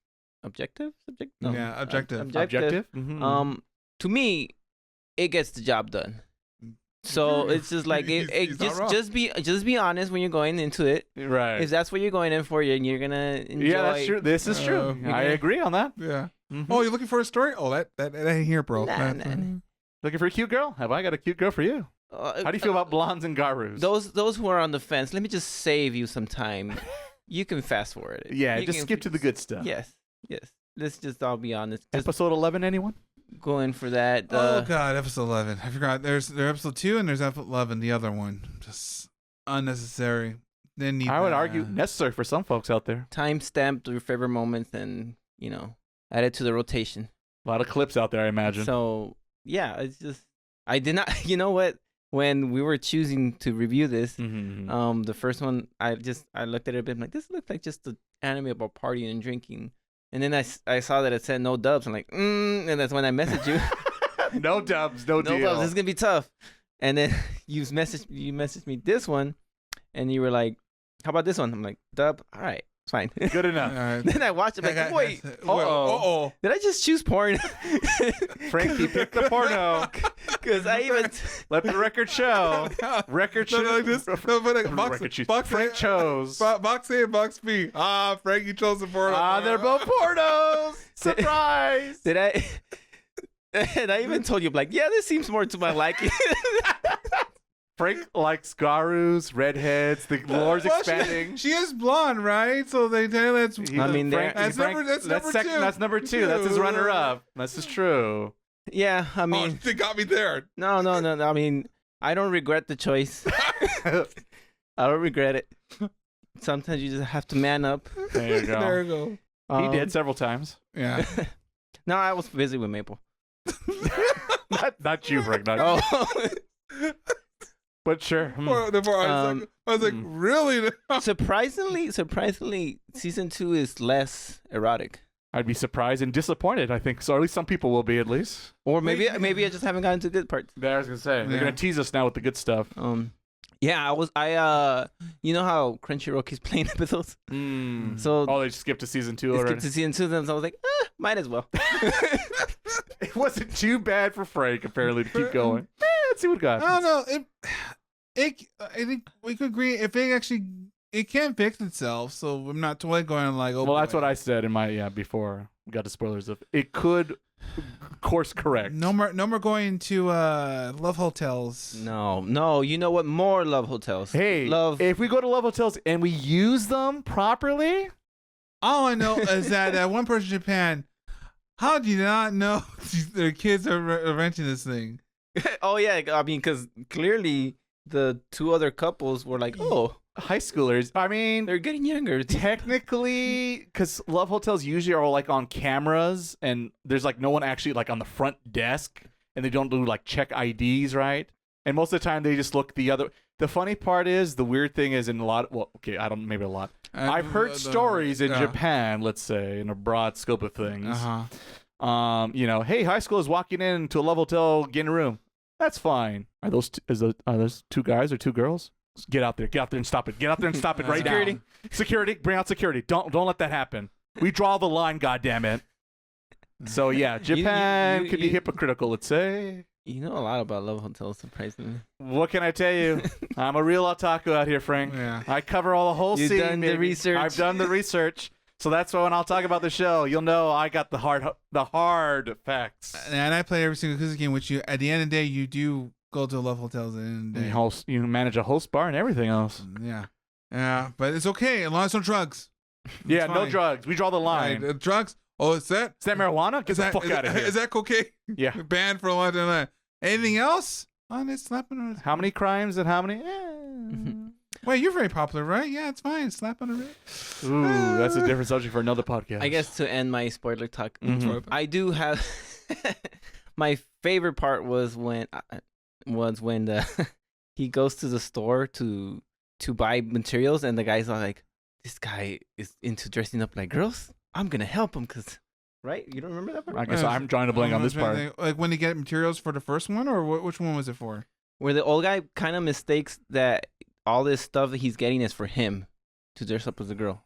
objective. Yeah, objective. Objective. To me, it gets the job done. So it's just like He's not wrong. just be honest when you're going into it. Right. If that's what you're going in for, and you're gonna enjoy. Yeah, that's true. This is true. you're I gonna- agree on that. Yeah. Mhm. Oh, you're looking for a story? Oh, that ain't here, bro. Nah, That- nah. Looking for a cute girl? Have I got a cute girl for you? How do you feel about blondes and garus? those who are on the fence? Let me just save you some time. You can fast forward it. Yeah, You just can- skip to the good stuff. Yes. Let's just all be honest. Just Episode 11, anyone? go in for that. Oh God, episode 11. I forgot. There's episode 2 and there's episode 11. The other one, just unnecessary. Didn't need. I would that. argue necessary for some folks out there. Time stamped your favorite moments and add it to the rotation. A lot of clips out there, I imagine. So yeah, it's just I did not. You know what? When we were choosing to review this, Mhm. the first one I looked at it a bit. I'm like, this looks like just an anime about partying and drinking. And then I saw that it said no dubs. I'm like, and that's when I messaged you. No dubs, no No deal. dubs. This is gonna be tough. And then you messaged me this one, and you were like, how about this one? I'm like, dub. All right, it's fine. Good All enough. right. Then I watched it. I'm like, wait, Uh-oh. did I just choose porn? Frankie picked the porno. Because I even Let the record show. Record show. No, like this. No, but like box, Record shoot. box Frank chose. Box A and box B. Frankie chose the porno. They're both pornos. Surprise. did I. And I even told you, like, yeah, this seems more to my liking. Frank likes garus, redheads. The lore's Well, expanding. She is blonde, right? So they tell that's. I mean, That's number two. That's number two. That's his runner-up. This is true. Yeah, I mean, they got me there. no. I mean, I don't regret the choice. I don't regret it. Sometimes you just have to man up. There you go. There you go. He did several times. Yeah. No, I was busy with Maple. Not you, Frank. Not you. Oh, But sure. I was like, really? surprisingly, season 2 is less erotic. I'd be surprised and disappointed, I think. So at least some people will be, at least. Or maybe I just haven't gotten to the good parts. There, I was going to say. They're going to tease us now with the good stuff. Yeah, you know how Crunchyroll keeps playing episodes? So they skipped to season 2 I already. skipped to season 2, then I was like, might as well. It wasn't too bad for Frank, apparently, to keep going. Let's see what got. I don't know. I think we could agree if it can fix itself. So I'm not totally going like, oh. Well, that's boy. what I said in my before we got to spoilers of it could course correct. No more going to love hotels. No, you know what? More love hotels. Hey, love. if we go to love hotels and we use them properly, All I know is that one person in Japan. How do you not know their kids are renting this thing? Oh yeah, I mean, because clearly the two other couples were like, oh, high schoolers. I mean, they're getting younger. technically, because love hotels usually are like on cameras, and there's like no one actually like on the front desk, and they don't do like check IDs, right? And most of the time they just look the other. The funny part is, the weird thing is in a lot. Well, okay, I don't maybe a lot. I've heard stories in Japan, let's say, in a broad scope of things. Hey, high school is walking into a love hotel, getting a room. That's fine. Are those two guys or two girls? Get out there and stop it. Get out there and stop it right now. Security, bring out security. Don't let that happen. We draw the line, goddammit. So yeah, Japan could be hypocritical, let's say. You know a lot about love hotels, surprisingly. What can I tell you? I'm a real otaku out here, Frank. Yeah. I cover all the whole You've scene. done the baby. research. I've done the research. So that's why when I'll talk about the show, you'll know I got the hard facts. And I play every single Kuzu game, which at the end of the day, you do go to love hotels at the end of the day. You manage a host bar and everything else. Yeah, but it's okay as long as no drugs. Yeah, It's no fine. drugs. We draw the line. Drugs. Oh, is that Is that marijuana? Get the fuck out of here. Is that cocaine? Yeah. Banned for a long time. Anything else on this slap on the wrist? How many crimes and how many? Wait, you're very popular, right? Yeah, it's fine. Slap on the wrist. Ooh, that's a different subject for another podcast. I guess to end my spoiler talk, Mhm. I do have my favorite part was when he goes to the store to buy materials, and the guy's all like, "This guy is into dressing up like girls. I'm gonna help him because." Right? You don't remember that part? I guess I'm trying to blank on this part. Like when he get materials for the first one, or which one was it for? Where the old guy kind of mistakes that all this stuff that he's getting is for him to dress up as a girl.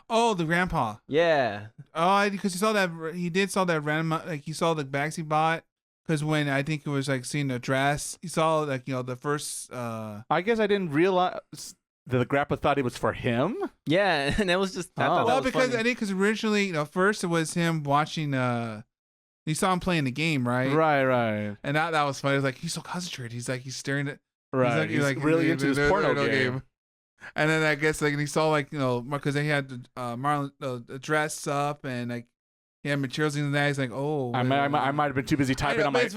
Oh, the grandpa. Yeah. Oh, because he saw that he did saw that random like he saw the bags he bought. Because when I think it was like seeing the dress, he saw like the first. I guess I didn't realize that the grandpa thought it was for him. Yeah, and that was just. I thought that Well, was because funny. I think originally first it was him watching. He saw him playing the game, right? Right. And that was funny. It was like he's so concentrated. He's like he's staring at. Right. He's really into his porno game. And then I guess like he saw like because they had Marlon dress up and like he had materials in that. He's like, oh, I might have been too busy typing on my notes.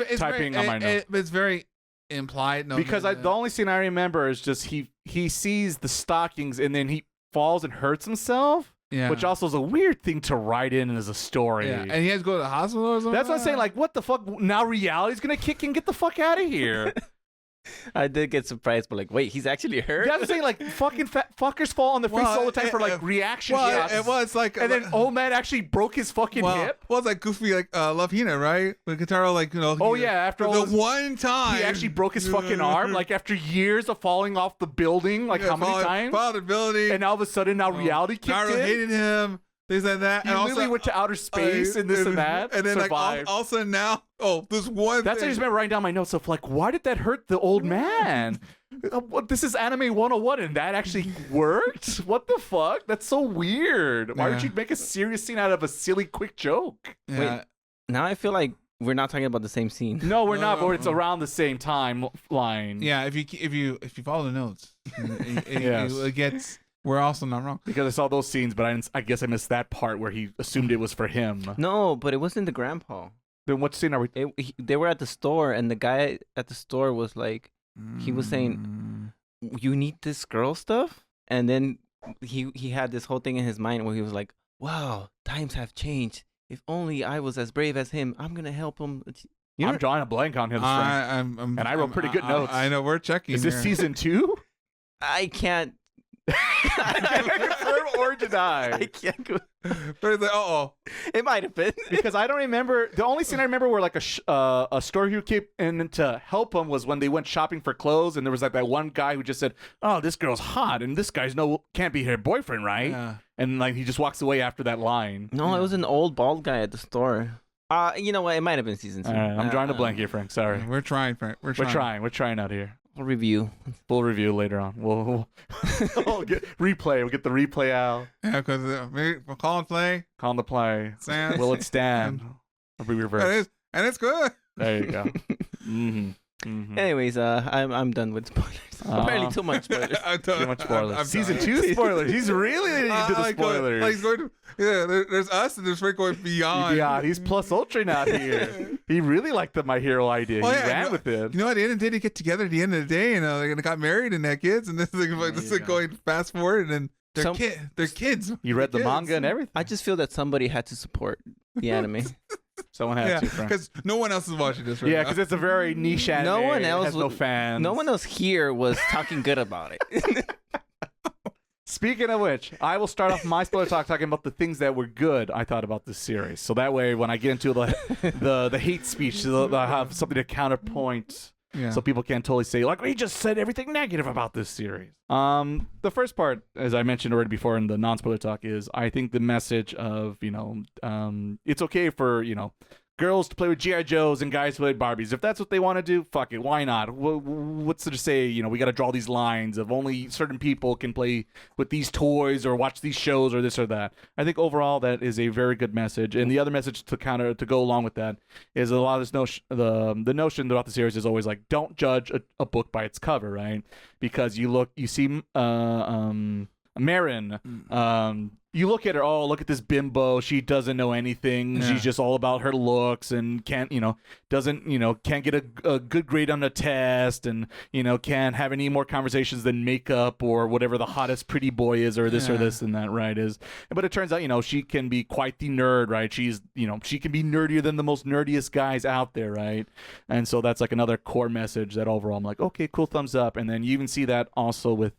But it's very implied. Because the only scene I remember is just he sees the stockings and then he falls and hurts himself. Yeah. Which also is a weird thing to write in as a story. Yeah. And he has to go to the hospital or something. That's what I'm saying. Like, what the fuck? Now reality's gonna kick in. Get the fuck out of here. I did get surprised, but like, wait, he's actually hurt? That's what I'm saying. Like, fucking fat fuckers fall on the face all the time for like reaction shots. It was like, and then old man actually broke his fucking hip. Well, it's like Goofy, like Love Hina, right? When Kataro, like Oh yeah, after all the one time he actually broke his fucking arm, like after years of falling off the building, like how many times? Fall the building, and all of a sudden now reality kicked Naruto in. hated him. Things like that. He and literally also, went to outer space and this and that. And then survived. like all of a sudden now, this one. That's what I just remember writing down my notes of like, why did that hurt the old man? This is anime 101 and that actually worked? What the fuck? That's so weird. Why would you make a serious scene out of a silly quick joke? Yeah. Wait, now I feel like we're not talking about the same scene. No, we're not, but it's around the same timeline. Yeah, if you follow the notes, Yes. it gets. We're also not wrong. Because I saw those scenes, but I guess I missed that part where he assumed it was for him. No, but it wasn't the grandpa. Then what scene are we? They were at the store, and the guy at the store was like, he was saying, "You need this girl stuff," and then he had this whole thing in his mind where he was like, "Wow, times have changed. If only I was as brave as him. I'm gonna help him." I'm drawing a blank on him. And I wrote pretty good notes. I know we're checking. Is this here. season 2? I can't. Confirm or deny. I can't go. But it's like, It might have been. Because I don't remember. The only scene I remember where like a store who came in to help him was when they went shopping for clothes, and there was like that one guy who just said, "Oh, this girl's hot, and this guy's can't be her boyfriend, right?" Yeah. And like he just walks away after that line. No, it was an old bald guy at the store. You know what? It might have been season 2. I'm drawing a blank here, Frank. Sorry. We're trying, Frank. We're trying. We're trying out here. We'll review. Full review later on. We'll get replay. We'll get the replay out. Yeah, because we're calling play. Call the play. Stand. Will it stand? Or be reversed. And it's good. There you go. Mm-hmm. Mm-hmm. Anyways, I'm done with spoilers. Apparently too much spoilers. Too much spoilers. I'm Season done. 2 spoilers. He's really into the spoilers. He's going there's us and there's Frank going beyond. Yeah, he's plus ultra out here. He really liked the My Hero idea. Oh, He yeah, ran with it. You know, at the end of the day, they get together at the end of the day, and they got married and had kids, and this is going fast forward, and they're kids. You read the Kids. manga and everything. I just feel that somebody had to support the anime. Someone had Yeah, to, Frank. because no one else is watching this right Yeah, now. because it's a very niche anime. No one It else has no would- fans. No one else here was talking good about it. Speaking of which, I will start off my spoiler talk talking about the things that were good I thought about this series. So that way, when I get into the hate speech, they'll have something to counterpoint. Yeah. So people can't totally say, like, we just said everything negative about this series. The first part, as I mentioned already before in the non-spoiler talk, is I think the message of, it's okay for, girls to play with G.I. Joes and guys to play with Barbies. If that's what they want to do, fuck it. Why not? What's to say, we got to draw these lines of only certain people can play with these toys or watch these shows or this or that. I think overall that is a very good message. And the other message to go along with that is a lot of this notion, the notion throughout the series is always like, don't judge a book by its cover, right? Because you see Marin. You look at her, oh, look at this bimbo. She doesn't know anything. Yeah. She's just all about her looks and can't get a good grade on a test and, can't have any more conversations than makeup or whatever the hottest pretty boy is or this or this and that, right, is. But it turns out, she can be quite the nerd, right? She's, she can be nerdier than the most nerdiest guys out there, right? And so that's like another core message that overall I'm like, okay, cool, thumbs up. And then you even see that also with,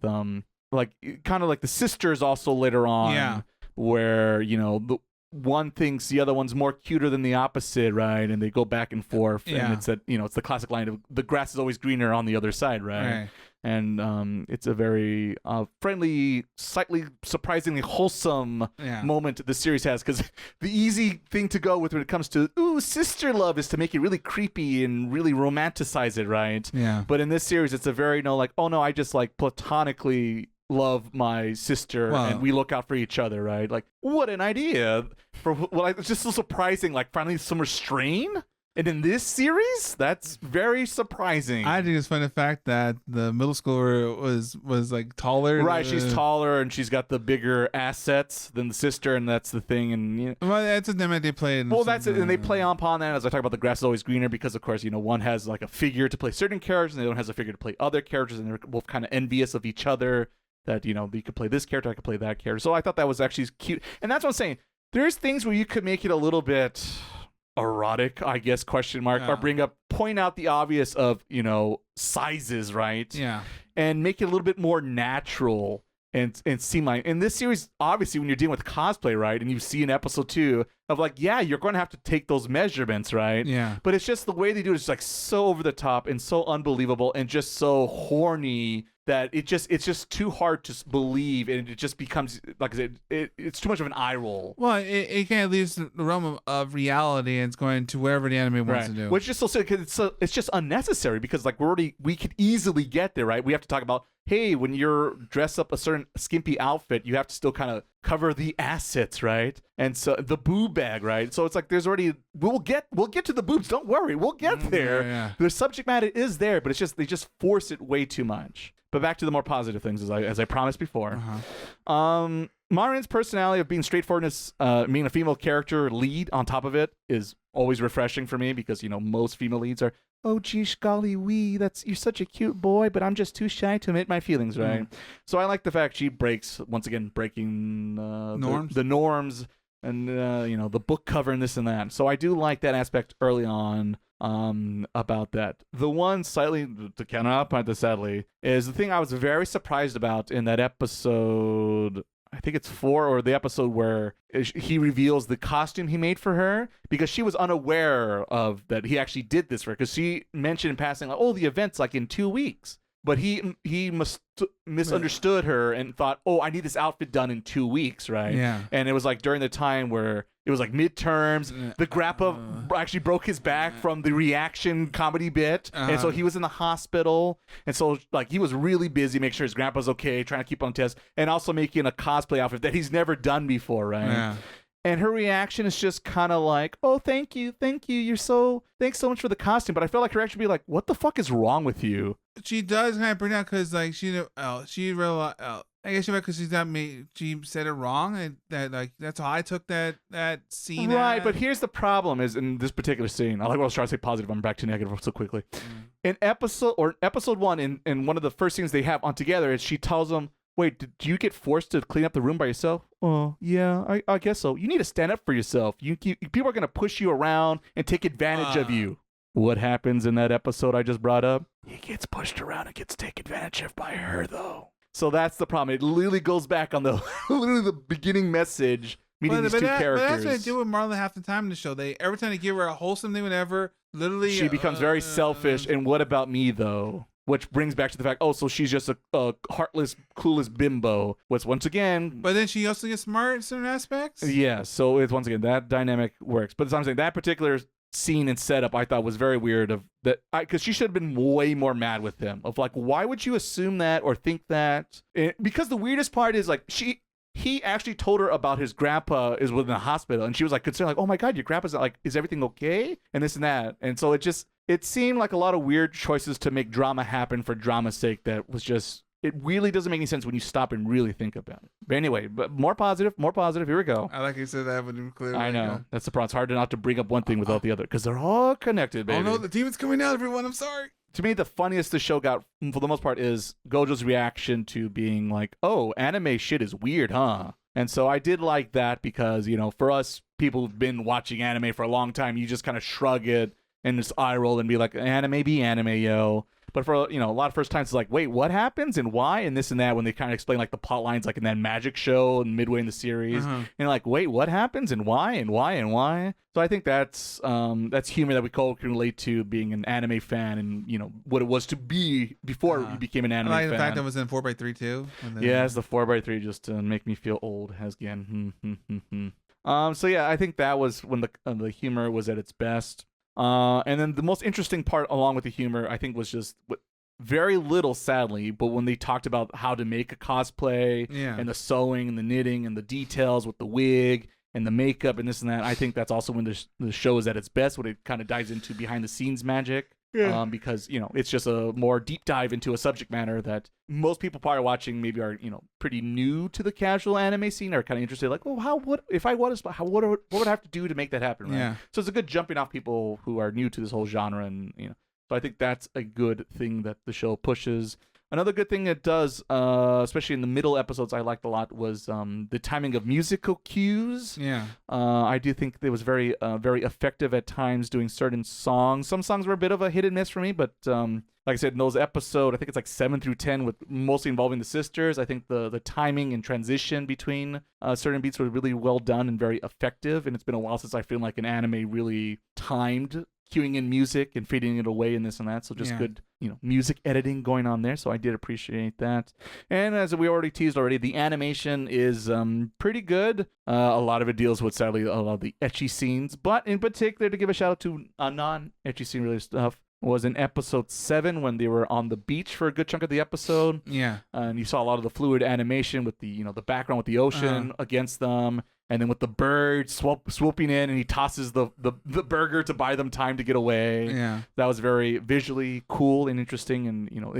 like kind of like the sisters also later on, where the one thinks the other one's more cuter than the opposite, right? And they go back and forth, and it's that it's the classic line of the grass is always greener on the other side, right? And it's a very friendly, slightly surprisingly wholesome moment the series has, because the easy thing to go with when it comes to sister love is to make it really creepy and really romanticize it, right? But in this series, it's a very like, oh no, I just like platonically love my sister and we look out for each other, right? Like, what an idea. It's just so surprising, like finally some restraint. And in this series, that's very surprising. I think it's funny the fact that the middle schooler was like taller. Right, she's taller and she's got the bigger assets than the sister, and that's the thing. And well, that's a dynamic they play. That's it, and they play upon that as I talk about the grass is always greener, because of course one has like a figure to play certain characters, and the other one has a figure to play other characters, and they're both kind of envious of each other. That you could play this character, I could play that character. So I thought that was actually cute, and that's what I'm saying. There's things where you could make it a little bit erotic, I guess, or point out the obvious of sizes, right? And make it a little bit more natural and seem like in this series, obviously when you're dealing with cosplay, right, and you see in episode 2 of like, you're going to have to take those measurements, right? But it's just the way they do it is like so over the top and so unbelievable and just so horny that it's just too hard to believe, and it just becomes, like I said, it's too much of an eye roll. Well, it kind of leaves the realm of reality, and it's going to wherever the anime wants to do. Which is so silly, because it's just unnecessary, because like we could easily get there, right? We have to talk about, hey, when you're dressed up a certain skimpy outfit, you have to still kind of cover the assets, right? And so the boob bag, right? So it's like there's already we'll get to the boobs. Don't worry, we'll get there. The subject matter is there, but it's just they just force it way too much. But back to the more positive things, as I promised before. Marin's personality of being straightforwardness, being a female character lead on top of it, is always refreshing for me, because most female leads are, oh geez, golly wee, you're such a cute boy, but I'm just too shy to admit my feelings, right? So I like the fact she breaking norms, the norms, and the book cover and this and that. So I do like that aspect early on. About that. The one slightly to counter up on this, sadly, is the thing I was very surprised about in that episode. I think it's 4, or the episode where he reveals the costume he made for her, because she was unaware of that he actually did this for her, because she mentioned in passing, like, oh, the event's like in 2 weeks. But he misunderstood her and thought, oh, I need this outfit done in 2 weeks, right? And it was like during the time where it was like midterms. The grandpa actually broke his back from the reaction comedy bit, and so he was in the hospital. And so like he was really busy making sure his grandpa's okay, trying to keep on test, and also making a cosplay outfit that he's never done before, right? And her reaction is just kind of like, oh, thank you, thanks so much for the costume. But I felt like her reaction would be like, what the fuck is wrong with you? She does kind of bring out, because like she realized, I guess because she said it wrong, and that like that's how I took that scene. Right, but here's the problem: is in this particular scene, I like what I was trying to say positive. I'm back to negative so quickly. In episode 1, in one of the first scenes they have on together, is she tells him, wait, did you get forced to clean up the room by yourself? Oh, yeah, I guess so. You need to stand up for yourself. People are going to push you around and take advantage of you. What happens in that episode I just brought up? He gets pushed around and gets taken advantage of by her, though. So that's the problem. It literally goes back on literally the beginning message, meeting these two characters. But that's what they do with Marla half the time in the show. Every time they give her a wholesome thing, whatever, literally... She becomes very selfish, and what about me, though? Which brings back to the fact, so she's just a heartless, clueless bimbo. Which, once again... But then she also gets smart in certain aspects? Yeah, so it's, once again, that dynamic works. But as I'm saying, that particular scene and setup I thought was very weird, because she should have been way more mad with him. Of like, why would you assume that or think that? Because the weirdest part is, like, he actually told her about his grandpa is within the hospital, and she was like concerned, like, oh my god, your grandpa's not, like, is everything okay? And this and that. And so it seemed like a lot of weird choices to make drama happen for drama's sake that was just it really doesn't make any sense when you stop and really think about it. But anyway, but more positive. Here we go. I like you said that, but clearly. I know. That's the problem. It's hard not to bring up one thing without the other because they're all connected, baby. Oh no, the demon's coming out, everyone. I'm sorry. To me, the funniest the show got, for the most part, is Gojo's reaction to being like, oh, anime shit is weird, huh? And so I did like that because, you know, for us, people who've been watching anime for a long time, you just kind of shrug it and just eye roll and be like, anime be anime, yo. But for, you know, a lot of first times, it's like, wait, what happens and why and this and that when they kind of explain like the plot lines like in that magic show and midway in the series. And you're like, wait, what happens and why and why and why? So I think that's humor that we all can relate to being an anime fan and, you know, what it was to be before you became an anime I like fan. the fact that it was in 4x3 too. Yeah, it's the 4x3 just to make me feel old again. So yeah, I think that was when the humor was at its best. And then the most interesting part along with the humor, I think, was just very little, sadly, but when they talked about how to make a cosplay and the sewing and the knitting and the details with the wig and the makeup and this and that, I think that's also when the show is at its best, when it kind of dives into behind the scenes magic. Because, you know, it's just a more deep dive into a subject matter that most people probably watching maybe are, you know, pretty new to the casual anime scene, are kind of interested, like, well, what would I have to do to make that happen, right? Yeah. So it's a good jumping off people who are new to this whole genre, and, you know, so I think that's a good thing that the show pushes. Another good thing it does, especially in the middle episodes, I liked a lot was the timing of musical cues. Yeah. I do think it was very effective at times doing certain songs. Some songs were a bit of a hit and miss for me, but like I said, in those episodes, I think it's like 7 through 10, with mostly involving the sisters. I think the timing and transition between certain beats was really well done and very effective. And it's been a while since I feel like an anime really timed cueing in music and fading it away and this and that. So just good, you know, music editing going on there. So I did appreciate that. And as we already teased already, the animation is pretty good. A lot of it deals with, sadly, a lot of the ecchi scenes. But in particular, to give a shout out to non-ecchi scene related stuff, was in episode 7 when they were on the beach for a good chunk of the episode. Yeah. And you saw a lot of the fluid animation with the, you know, the background with the ocean against them. And then with the bird swooping in, and he tosses the burger to buy them time to get away. Yeah, that was very visually cool and interesting. And, you know,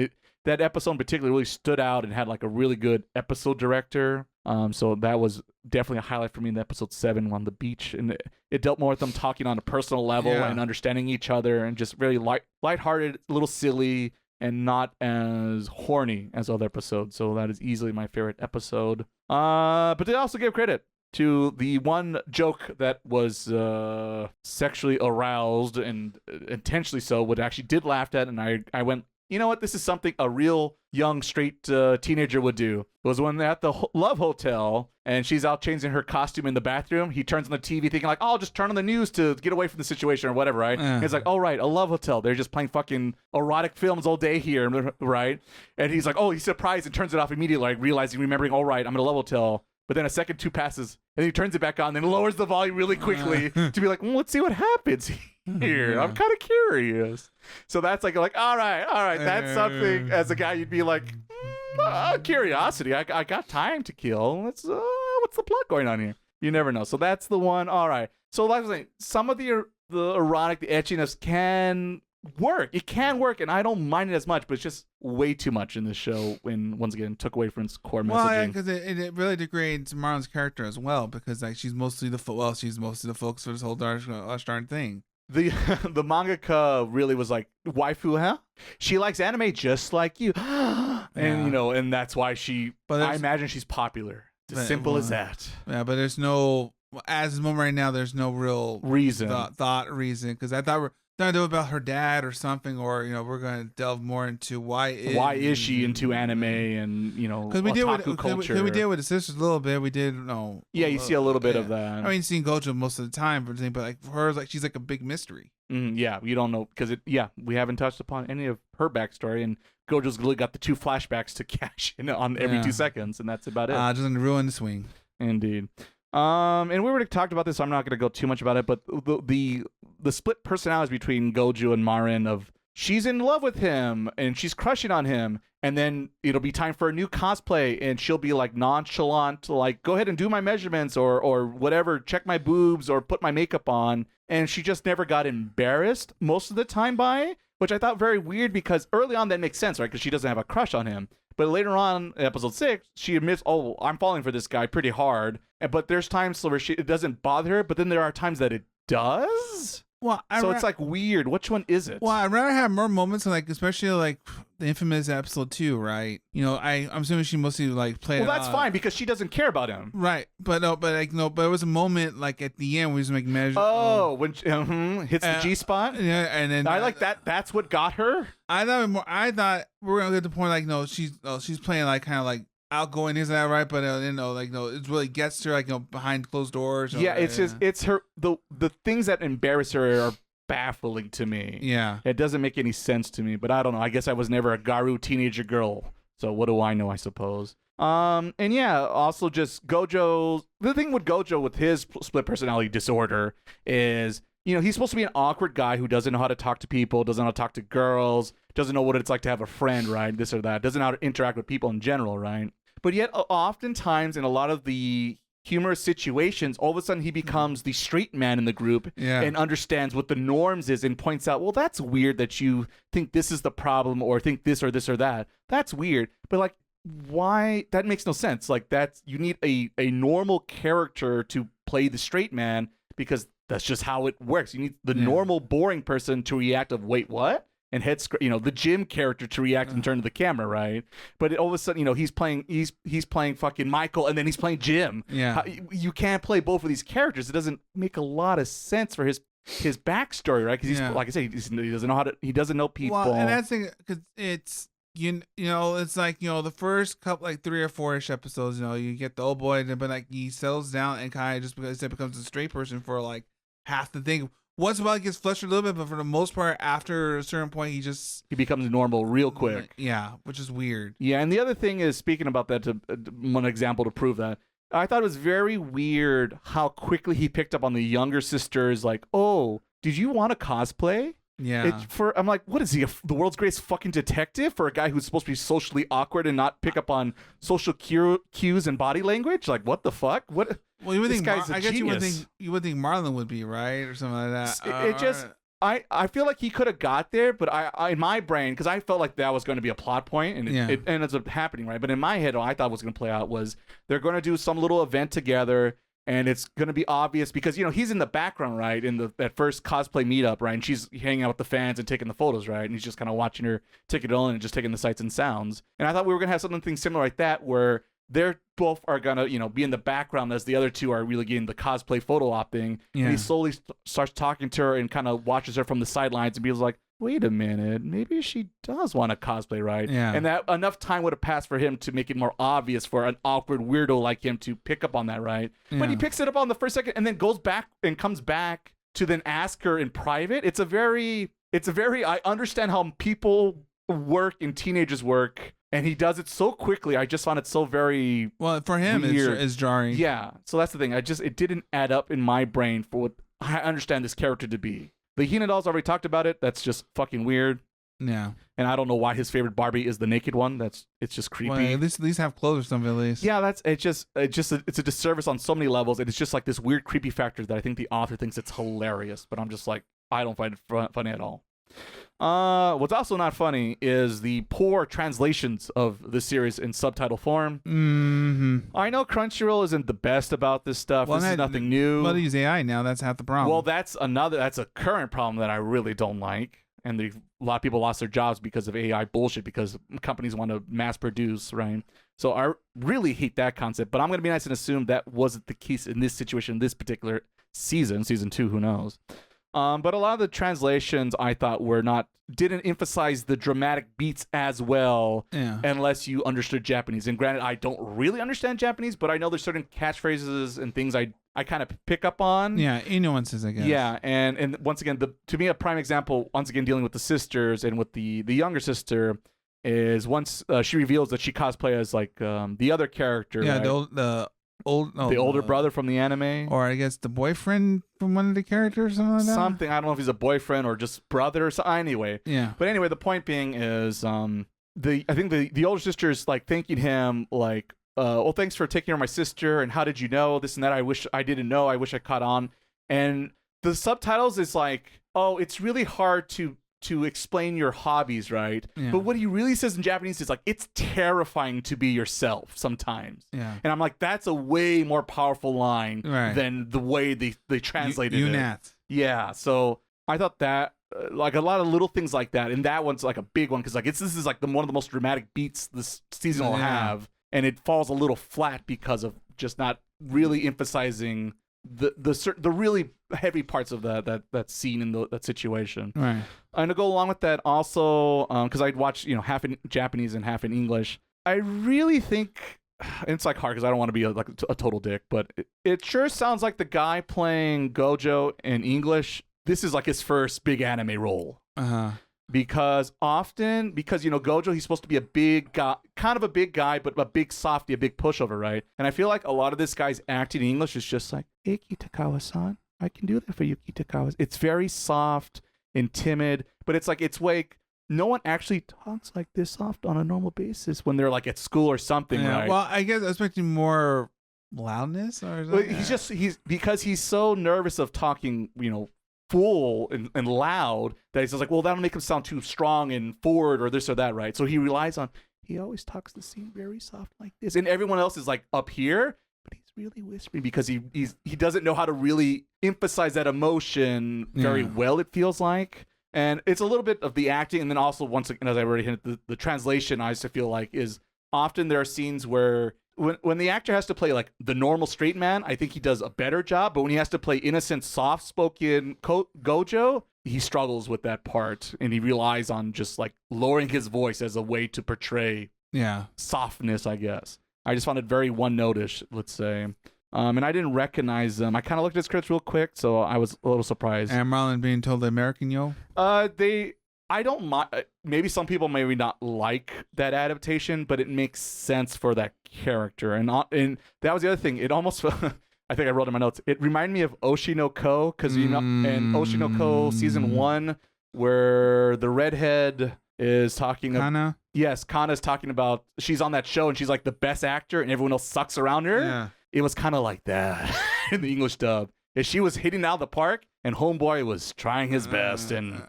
that episode in particular really stood out and had like a really good episode director. So that was definitely a highlight for me in the episode 7 on the beach, and it dealt more with them talking on a personal level and understanding each other, and just really lighthearted, a little silly, and not as horny as other episodes. So that is easily my favorite episode. But they also give credit to the one joke that was sexually aroused and intentionally so, what I actually did laugh at, and I went, you know what, this is something a real young straight teenager would do. It was when they're at the Love Hotel and she's out changing her costume in the bathroom. He turns on the TV thinking like, oh, I'll just turn on the news to get away from the situation or whatever, right? He's like, oh, right, a Love Hotel. They're just playing fucking erotic films all day here, right? And he's like, oh, he's surprised and turns it off immediately, like remembering, all right, I'm at a Love Hotel. But then a second, 2 passes, and he turns it back on, then lowers the volume really quickly to be like, well, let's see what happens here. I'm kind of curious. So that's like, all right. That's something, as a guy, you'd be like, curiosity. I got time to kill. What's the plot going on here? You never know. So that's the one. All right. So like I was saying, some of the erotic, the etchiness can work. It can work, and I don't mind it as much, but it's just way too much in this show when, once again, took away from its core messaging. Well, because it really degrades Marlon's character as well, because like she's mostly the focus for this whole darn thing. The mangaka really was like, waifu, huh? She likes anime just like you. And you know, and that's why I imagine she's popular. It's as simple as that. Yeah, but there's no, as the moment right now, there's no real reason, reason, because I thought we're going to do about her dad or something, or, you know, we're going to delve more into why is she into anime and, you know, otaku culture. We did with the sisters a little bit. We did, yeah, you see a little bit of that. I mean, seeing Gojo most of the time, but like for her, like she's like a big mystery. Yeah, you don't know, because we haven't touched upon any of her backstory, and Gojo's really got the 2 flashbacks to cash in on every 2 seconds, and that's about it. Doesn't ruin the swing. Indeed. And we already talked about this, so I'm not going to go too much about it, but the split personalities between Gojo and Marin, of she's in love with him and she's crushing on him, and then it'll be time for a new cosplay and she'll be like nonchalant, like, go ahead and do my measurements or whatever, check my boobs or put my makeup on, and she just never got embarrassed most of the time by it, which I thought very weird, because early on that makes sense, right? Because she doesn't have a crush on him. But later on, in episode 6, she admits, "Oh, I'm falling for this guy pretty hard." But there's times where it doesn't bother her, but then there are times that it does. Well, It's like weird. Which one is it? Well, I'd rather have more moments, like especially like the infamous episode 2, right? You know, I'm assuming she mostly like played. Well, that's fine because she doesn't care about him. Right, but it was a moment like at the end where he was making measure. Oh, when she, hits the G spot. Yeah, and then I like that. That's what got her. I thought we were gonna get to the point like she's playing like kind of like outgoing, isn't that right? But it really gets to her like behind closed doors. Yeah, it's her the things that embarrass her are baffling to me. Yeah, it doesn't make any sense to me. But I don't know. I guess I was never a Garu teenager girl, so what do I know? I suppose. And yeah, also just Gojo. The thing with Gojo with his split personality disorder is, he's supposed to be an awkward guy who doesn't know how to talk to people, doesn't know how to talk to girls, doesn't know what it's like to have a friend, right? This or that, doesn't know how to interact with people in general, right? But yet, oftentimes in a lot of the humorous situations, all of a sudden he becomes the straight man in the group and understands what the norms is and points out, well, that's weird that you think this is the problem or think this or that. That's weird. But like, why? That makes no sense. Like you need a normal character to play the straight man because that's just how it works. You need the normal, boring person to react of, wait, what? And the Jim character to react and turn to the camera, right? But all of a sudden, he's playing fucking Michael, and then he's playing Jim. Yeah, you can't play both of these characters. It doesn't make a lot of sense for his backstory, right? Because he's like I say, he doesn't know he doesn't know people. Well, and that's the thing, because it's it's like the first couple like 3 or 4-ish episodes, you get the old boy, but like he settles down and kind of just because it becomes a straight person for like half the thing. Once in a while it gets flushed a little bit, but for the most part, after a certain point, he becomes normal real quick. Yeah, which is weird. Yeah, and the other thing is, speaking about that, one example to prove that, I thought it was very weird how quickly he picked up on the younger sisters, like, oh, did you want to cosplay? Yeah. I'm like, what is he, the world's greatest fucking detective for a guy who's supposed to be socially awkward and not pick up on social cues and body language? Like, what the fuck? What? Well, you would think I guess you would think Marlon would be, right, or something like that. I feel like he could have got there, but I in my brain, because I felt like that was going to be a plot point, and it ends up happening, right? But in my head, what I thought was going to play out was they're going to do some little event together, and it's going to be obvious because he's in the background, right, in that first cosplay meetup, right, and she's hanging out with the fans and taking the photos, right, and he's just kind of watching her take it on and just taking the sights and sounds. And I thought we were going to have something similar like that, where they're both are gonna, be in the background as the other two are really getting the cosplay photo op thing. Yeah. And he slowly starts talking to her and kind of watches her from the sidelines and be like, wait a minute, maybe she does want to cosplay, right? Yeah. And that enough time would have passed for him to make it more obvious for an awkward weirdo like him to pick up on that, right? Yeah. But he picks it up on the first second and then goes back and comes back to then ask her in private. It's a very I understand how people work and teenagers work. And he does it so quickly. I just found it so very for him it's jarring. Yeah. So that's the thing. It didn't add up in my brain for what I understand this character to be. The Hina dolls already talked about it. That's just fucking weird. Yeah. And I don't know why his favorite Barbie is the naked one. It's just creepy. Well, at least have clothes or something at least. Yeah, it's a disservice on so many levels, and it's just like this weird creepy factor that I think the author thinks it's hilarious, but I'm just like, I don't find it funny at all. What's also not funny is the poor translations of the series in subtitle form. Mm-hmm. I know Crunchyroll isn't the best about this stuff. This is nothing new. Well, they use AI now. That's half the problem. Well, that's a current problem that I really don't like. And a lot of people lost their jobs because of AI bullshit because companies want to mass produce, right? So I really hate that concept. But I'm going to be nice and assume that wasn't the case in this situation, this particular season 2, who knows? But a lot of the translations I thought didn't emphasize the dramatic beats as well, unless you understood Japanese. And granted, I don't really understand Japanese, but I know there's certain catchphrases and things I kind of pick up on. Yeah, nuances, I guess. Yeah, and once again, to me, a prime example, once again, dealing with the sisters and with the younger sister, is once she reveals that she cosplay as like the other character. Yeah, right? the older brother from the anime, or I guess the boyfriend from one of the characters, something like that. Something, I don't know if he's a boyfriend or just brother or something. Anyway, yeah. But anyway, the point being is, I think the older sister is like thanking him like, well, thanks for taking care of my sister, and how did you know this and that? I wish I didn't know. I wish I caught on. And the subtitles is like, oh, it's really hard to to explain your hobbies, right? Yeah. But what he really says in Japanese is like, it's terrifying to be yourself sometimes. Yeah. And I'm like, that's a way more powerful line than the way they translated it. Yeah. So I thought that like a lot of little things like that, and that one's like a big one because like this is like one of the most dramatic beats this season will have, and it falls a little flat because of just not really emphasizing the really heavy parts of that scene in that situation. Right. And to go along with that, also because I'd watch half in Japanese and half in English, I really think, and it's like hard because I don't want to be a total dick, but it sure sounds like the guy playing Gojo in English, this is like his first big anime role. Because Gojo, he's supposed to be a big guy, kind of a big guy, but a big softy, a big pushover, right? And I feel like a lot of this guy's acting in English is just like, hey, Kitakawa-san, I can do that for you, Kitakawa. It's very soft and timid, but it's like no one actually talks like this soft on a normal basis when they're like at school or something, right? Well, I guess I was expecting more loudness or something. He's because he's so nervous of talking, full and loud that he's just like, well, that'll make him sound too strong and forward or this or that, right? So he relies on, he always talks the scene very soft like this, and everyone else is like up here, but he's really whispering because he doesn't know how to really emphasize that emotion very well, it feels like. And it's a little bit of the acting, and then also once again, as I already hinted, the translation I used to feel like is often there are scenes where when the actor has to play like the normal straight man, I think he does a better job. But when he has to play innocent, soft-spoken Gojo, he struggles with that part, and he relies on just like lowering his voice as a way to portray softness, I guess. I just found it very one-notish, let's say. And I didn't recognize them. I kind of looked at his credits real quick, so I was a little surprised. And Marlon being told the American yo? I don't mind. Maybe some people maybe not like that adaptation, but it makes sense for that character. And that was the other thing. It almost, I think I wrote in my notes, it reminded me of Oshi no Ko, because in Oshi no Ko season 1, where the redhead is talking Kana? Yes, Kana's talking about, she's on that show and she's like the best actor and everyone else sucks around her. Yeah. It was kind of like that in the English dub. And she was hitting out of the park and Homeboy was trying his best and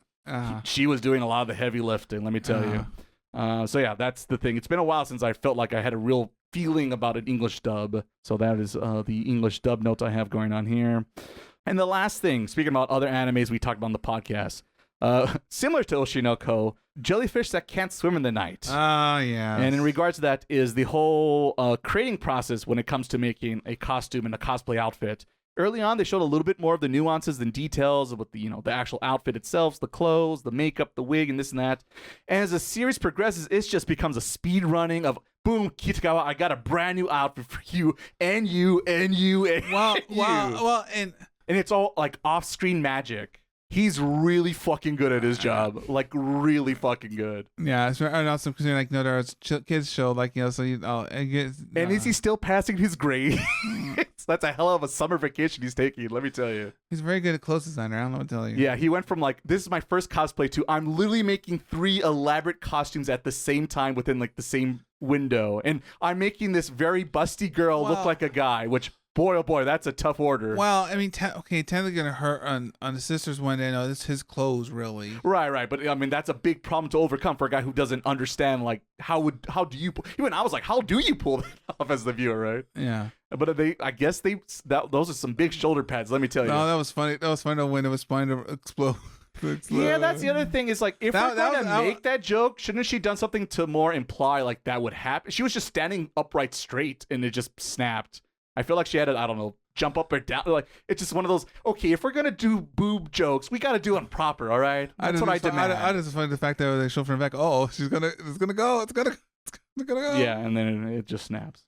she was doing a lot of the heavy lifting, let me tell you. So yeah, that's the thing. It's been a while since I felt like I had a real feeling about an English dub. So that is the English dub notes I have going on here. And the last thing, speaking about other animes we talked about on the podcast, similar to Oshinoko, jellyfish that can't swim in the night. Oh, yeah. And in regards to that is the whole creating process when it comes to making a costume and a cosplay outfit. Early on, they showed a little bit more of the nuances and details with the actual outfit itself, the clothes, the makeup, the wig, and this and that. And as the series progresses, it just becomes a speed running of, boom, Kitagawa, I got a brand new outfit for you, and you, and you, and you. Well, and it's all like off-screen magic. He's really fucking good at his job, like really fucking good. Yeah, it's awesome because there was kids show so and is he still passing his grades? That's a hell of a summer vacation he's taking. Let me tell you, he's very good at clothes designer. I don't know what to tell you. Yeah, he went from like, this is my first cosplay to I'm literally making 3 elaborate costumes at the same time within like the same window, and I'm making this very busty girl look like a guy, which. Boy, oh boy, that's a tough order. Well, I mean, technically gonna hurt on the sisters one day. No, this is his clothes, really. Right. But I mean, that's a big problem to overcome for a guy who doesn't understand. Like, how do you? Even I was like, how do you pull that off as the viewer, right? Yeah. But I guess those are some big shoulder pads. Let me tell you. No, that was funny. That was funny when it was fine to explode. Yeah, that's the other thing. Is like, if we're going to make that joke, shouldn't she done something to more imply like that would happen? She was just standing upright straight, and it just snapped. I feel like she had to, I don't know, jump up or down. Like, it's just one of those, okay, if we're going to do boob jokes, we got to do them proper, all right? That's what I demand. I just find the fact that they show from the back, it's going to go. It's going to go. Yeah, and then it just snaps.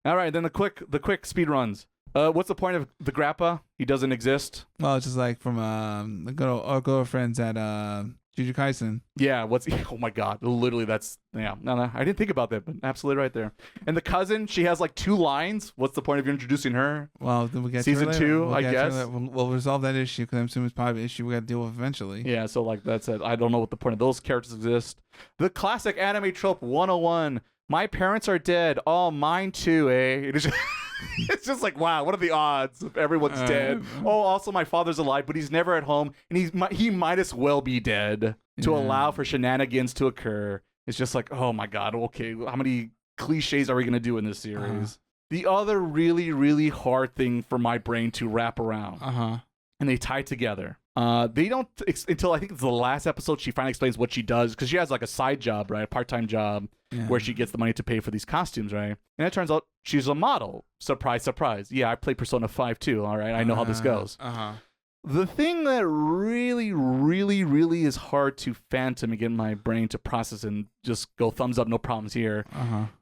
All right, then the quick speed runs. What's the point of the Grappa? He doesn't exist. Well, it's just like from our girlfriends at Jujutsu Kaisen. Yeah, oh my god, literally that's, yeah, no, I didn't think about that, but absolutely right there. And the cousin, she has like 2 lines. What's the point of you introducing her? Well, then we get season 2, I guess. We'll resolve that issue because I'm assuming it's probably an issue we got to deal with eventually. Yeah, so like that's it. I don't know what the point of those characters exist. The classic anime trope 101. My parents are dead. Oh, mine too, eh? It's just like, wow, what are the odds if everyone's dead? Oh, also my father's alive, but he's never at home, and he might as well be dead to allow for shenanigans to occur. It's just like, oh my god, okay, how many cliches are we gonna do in this series? The other really, really hard thing for my brain to wrap around, and they tie together. They don't until I think it's the last episode. She finally explains what she does because she has like a side job, right, a part-time job where she gets the money to pay for these costumes, right? And it turns out she's a model. Surprise, surprise. Yeah, I play Persona 5 too. All right, I know how this goes. The thing that really, really, really is hard to fathom and get my brain to process and just go thumbs up, no problems here.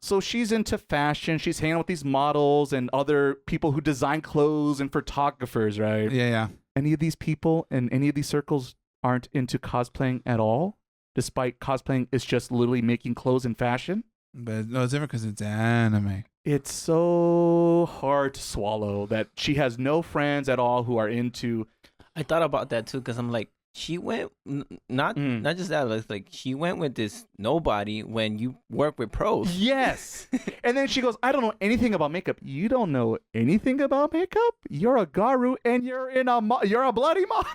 So she's into fashion. She's hanging out with these models and other people who design clothes and photographers, right? Yeah. Any of these people in any of these circles aren't into cosplaying at all, despite cosplaying is just literally making clothes and fashion. But no, it's different because it's anime. It's so hard to swallow that she has no friends at all who are into. I thought about that too because I'm like, she went not just that, it's like she went with this nobody when you work with pros. Yes. And then she goes, I don't know anything about makeup. You don't know anything about makeup? You're a garu and you're a bloody model.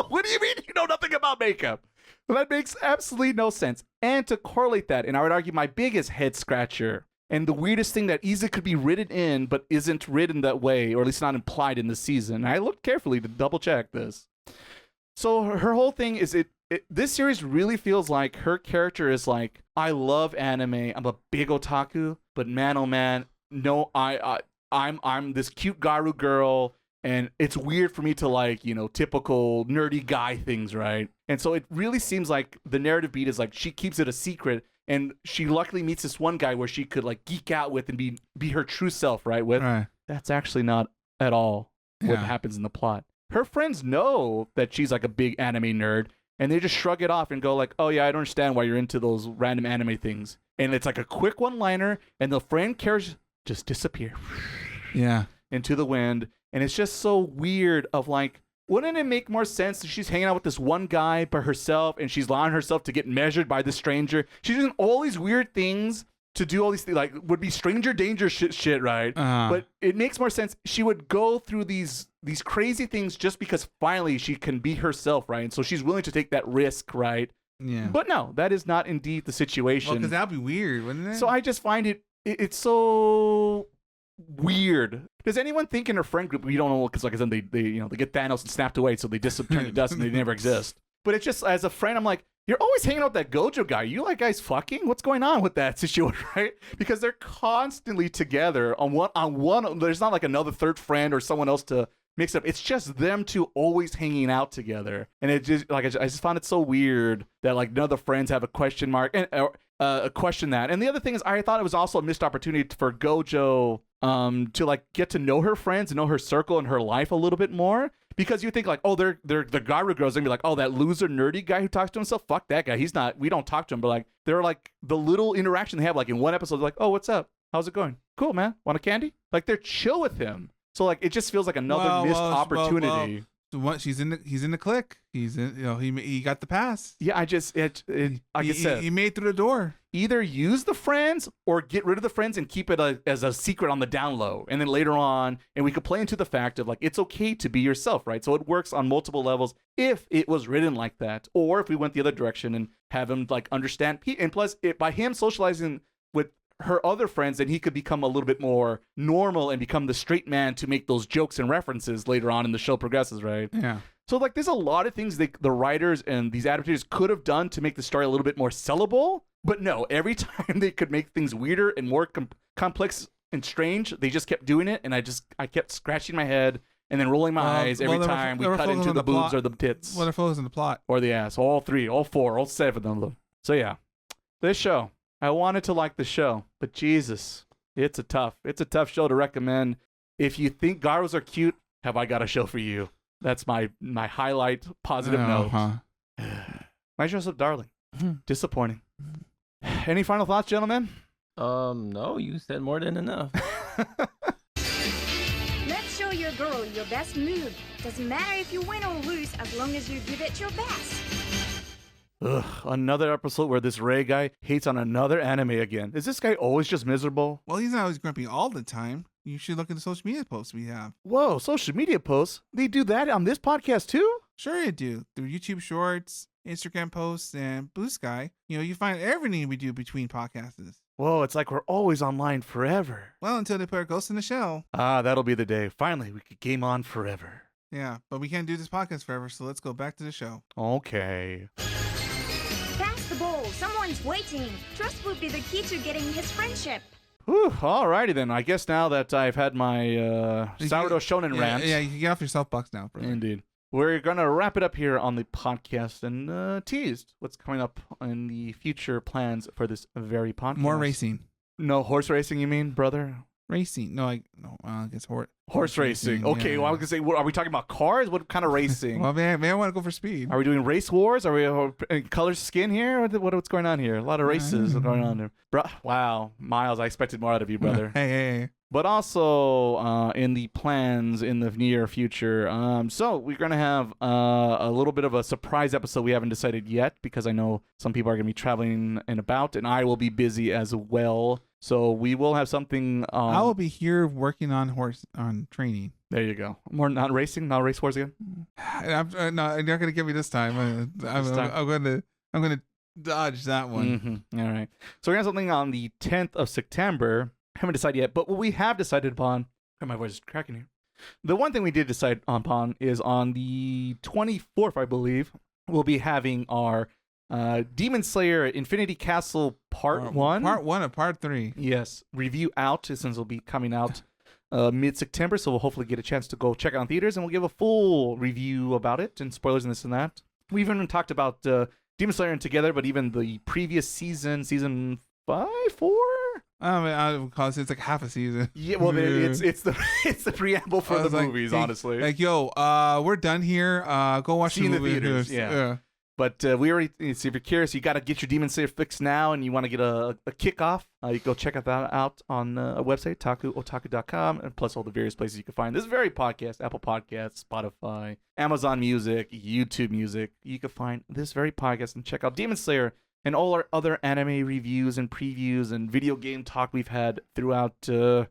What do you mean you know nothing about makeup? Well, that makes absolutely no sense. And to correlate that, and I would argue my biggest head scratcher and the weirdest thing that easily could be written in but isn't written that way, or at least not implied in the season. I looked carefully to double check this. So her whole thing is this series really feels like her character is like, I love anime. I'm a big otaku, but man, oh man, no, I'm this cute garu girl, and it's weird for me to like, typical nerdy guy things, right? And so it really seems like the narrative beat is like she keeps it a secret, and she luckily meets this one guy where she could like geek out with and be her true self, right? That's actually not at all what happens in the plot. Her friends know that she's like a big anime nerd, and they just shrug it off and go like, oh yeah, I don't understand why you're into those random anime things. And it's like a quick one-liner, and the friend cares just disappear into the wind. And it's just so weird of like, wouldn't it make more sense if she's hanging out with this one guy by herself and she's allowing herself to get measured by this stranger? She's doing all these weird things to do all these things, like would be stranger danger shit, right? But it makes more sense. She would go through these crazy things just because finally she can be herself, right? And so she's willing to take that risk, right? Yeah. But no, that is not indeed the situation. Well, because that'd be weird, wouldn't it? So I just find it's so weird. Does anyone think in her friend group, we don't know, because like I said, they get Thanos and snapped away, so they disappear to dust and they never exist. But it's just, as a friend, I'm like, you're always hanging out with that Gojo guy. You like guys fucking? What's going on with that situation, right? Because they're constantly together on one. There's not like another third friend or someone else to mix up. It's just them two always hanging out together. And it just like I just found it so weird that like none of the friends have a question mark and a question that. And the other thing is, I thought it was also a missed opportunity for Gojo to like get to know her friends and know her circle and her life a little bit more. Because you think like, oh, they're the Garu girls, gonna be like, oh, that loser nerdy guy who talks to himself, fuck that guy. He's not. We don't talk to him. But like, they're like the little interaction they have. Like in one episode, they're like, oh, what's up? How's it going? Cool, man. Want a candy? Like they're chill with him. So like, it just feels like another missed opportunity. What he's in the clique. He's in. He got the pass. Yeah, like I said, he made through the door. Either use the friends or get rid of the friends and keep it as a secret on the down low. And then later on, and we could play into the fact of like, it's okay to be yourself, right? So it works on multiple levels if it was written like that. Or if we went the other direction and have him like understand. And plus, by him socializing with her other friends, then he could become a little bit more normal and become the straight man to make those jokes and references later on in the show progresses, right? Yeah. So like, there's a lot of things the writers and these adaptators could have done to make the story a little bit more sellable. But no, every time they could make things weirder and more complex and strange, they just kept doing it. And I kept scratching my head and then rolling my eyes every time we cut into the boobs or the tits. Well, they're focused on the plot. Or the ass. All three, all four, all seven of them. So yeah, this show. I wanted to like the show, but Jesus, it's a tough show to recommend. If you think Garus are cute, have I got a show for you? That's my highlight positive note. My dress up darling. Disappointing. Any final thoughts, gentlemen? No, you said more than enough. Let's show your girl your best move. Doesn't matter if you win or lose as long as you give it your best. Ugh, another episode where this Ray guy hates on another anime again. Is this guy always just miserable? Well, he's not always grumpy all the time. You should look at the social media posts we have. Whoa, social media posts? They do that on this podcast too? Sure you do. Through YouTube Shorts, Instagram posts, and Bluesky. You find everything we do between podcasts. Whoa, it's like we're always online forever. Well, until they put our Ghost in the Shell. Ah, that'll be the day. Finally, we could game on forever. Yeah, but we can't do this podcast forever, so let's go back to the show. Okay. Pass the bowl. Someone's waiting. Trust will be the key to getting his friendship. Whew, alrighty then. I guess now that I've had my sourdough shonen rant. Yeah, you can get off your soapbox now, brother. Indeed. We're going to wrap it up here on the podcast and tease what's coming up in the future plans for this very podcast. More racing. No, horse racing, you mean, brother? Racing. No, I guess Horse racing. Okay, yeah. well, I was going to say, are we talking about cars? What kind of racing? Well, man, I want to go for speed. Are we doing race wars? Are we color skin here? What's going on here? A lot of races going on there. Wow, Miles, I expected more out of you, brother. Hey. But also in the plans in the near future, so we're going to have a little bit of a surprise episode we haven't decided yet because I know some people are going to be traveling and about, and I will be busy as well. So we will have something. I will be here working on training. There you go. More not racing, not race wars again. I'm not going to give me this time. I'm going to dodge that one. Mm-hmm. All right. So we're going to have something on the 10th of September. Haven't decided yet, but what we have decided upon. My voice is cracking here. The one thing we did decide upon is on the 24th, I believe, we'll be having our Demon Slayer Infinity Castle Part 1. Part 1 of Part 3. Yes. Review out, since it'll be coming out mid-September, so we'll hopefully get a chance to go check it out in theaters, and we'll give a full review about it, and spoilers and this and that. We even talked about Demon Slayer together, but even the previous season 5, 4? Because it's like half a season. Yeah, well, it's the preamble for the movies, honestly. Like, yo, we're done here. Go watch See the in the theaters, yeah. But we already, so if you're curious, you got to get your Demon Slayer fix now, and you want to get a kickoff, you go check that out on a website, otaku.com, and plus all the various places you can find this very podcast, Apple Podcasts, Spotify, Amazon Music, YouTube Music. You can find this very podcast and check out Demon Slayer and all our other anime reviews and previews and video game talk we've had throughout 2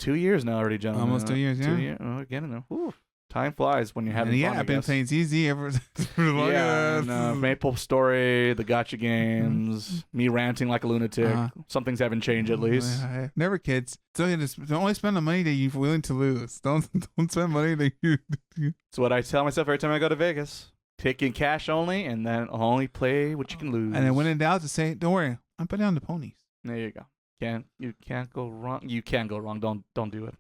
years now already, gentlemen. Almost 2 years, yeah. 2 years. Oh, again, no. Time flies when you're having fun. Yeah, I've been playing ZZ ever for long. Yeah, Maple Story, the gotcha games, me ranting like a lunatic. Some things haven't changed at least. Never, kids. So don't only spend the money that you're willing to lose. Don't spend money that you. It's what I tell myself every time I go to Vegas. Taking cash only, and then only play what you can lose. And then when in doubt, to say, "Don't worry, I'm putting on the ponies." There you go. You can't go wrong. You can go wrong. Don't do it.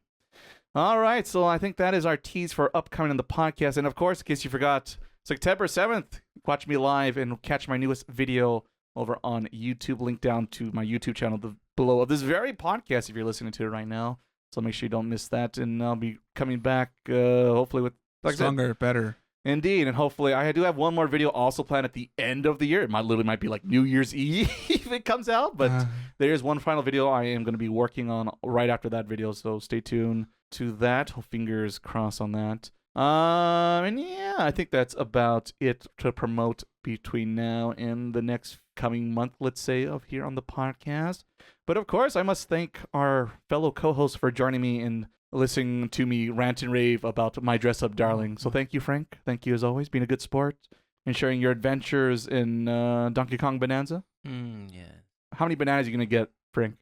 All right, so I think that is our tease for upcoming on the podcast. And of course, in case you forgot, September 7th, watch me live and catch my newest video over on YouTube. Link down to my YouTube channel below of this very podcast if you're listening to it right now. So make sure you don't miss that. And I'll be coming back hopefully with stronger, better. Indeed, and hopefully I do have one more video also planned at the end of the year. It might be like New Year's Eve if it comes out, but there is one final video I am going to be working on right after that video, so stay tuned to that. Fingers crossed on that. And yeah, I think that's about it to promote between now and the next coming month, let's say, of here on the podcast. But of course, I must thank our fellow co-hosts for joining me and listening to me rant and rave about my dress-up darling. So thank you, Frank. Thank you, as always, being a good sport and sharing your adventures in Donkey Kong Bananza. Yeah. How many bananas are you going to get, Frank?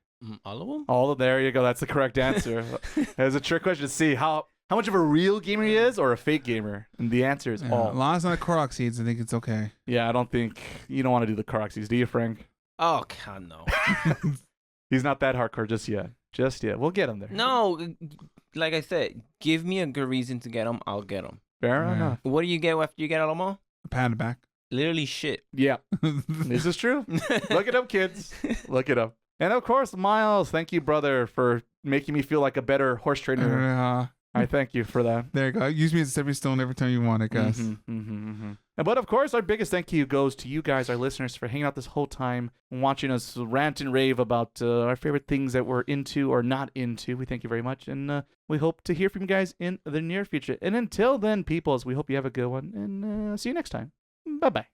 All of them? All of them. There you go. That's the correct answer. It's a trick question to see how much of a real gamer he is or a fake gamer. And the answer is all. As long as it's not Korok seeds, I think it's okay. Yeah, I don't think you don't want to do the Korok seeds, do you, Frank? Oh, God, no. He's not that hardcore just yet. Just yet. We'll get him there. No, like I said, give me a good reason to get them. I'll get them. Fair enough. What do you get after you get them all? A pat on the back. Literally shit. Yeah. This is true. Look it up, kids. Look it up. And of course, Miles, thank you, brother, for making me feel like a better horse trainer. I thank you for that. There you go. Use me as a stepping stone every time you want, I guess. But of course, our biggest thank you goes to you guys, our listeners, for hanging out this whole time and watching us rant and rave about our favorite things that we're into or not into. We thank you very much. And we hope to hear from you guys in the near future. And until then, peoples, we hope you have a good one. And see you next time. Bye-bye.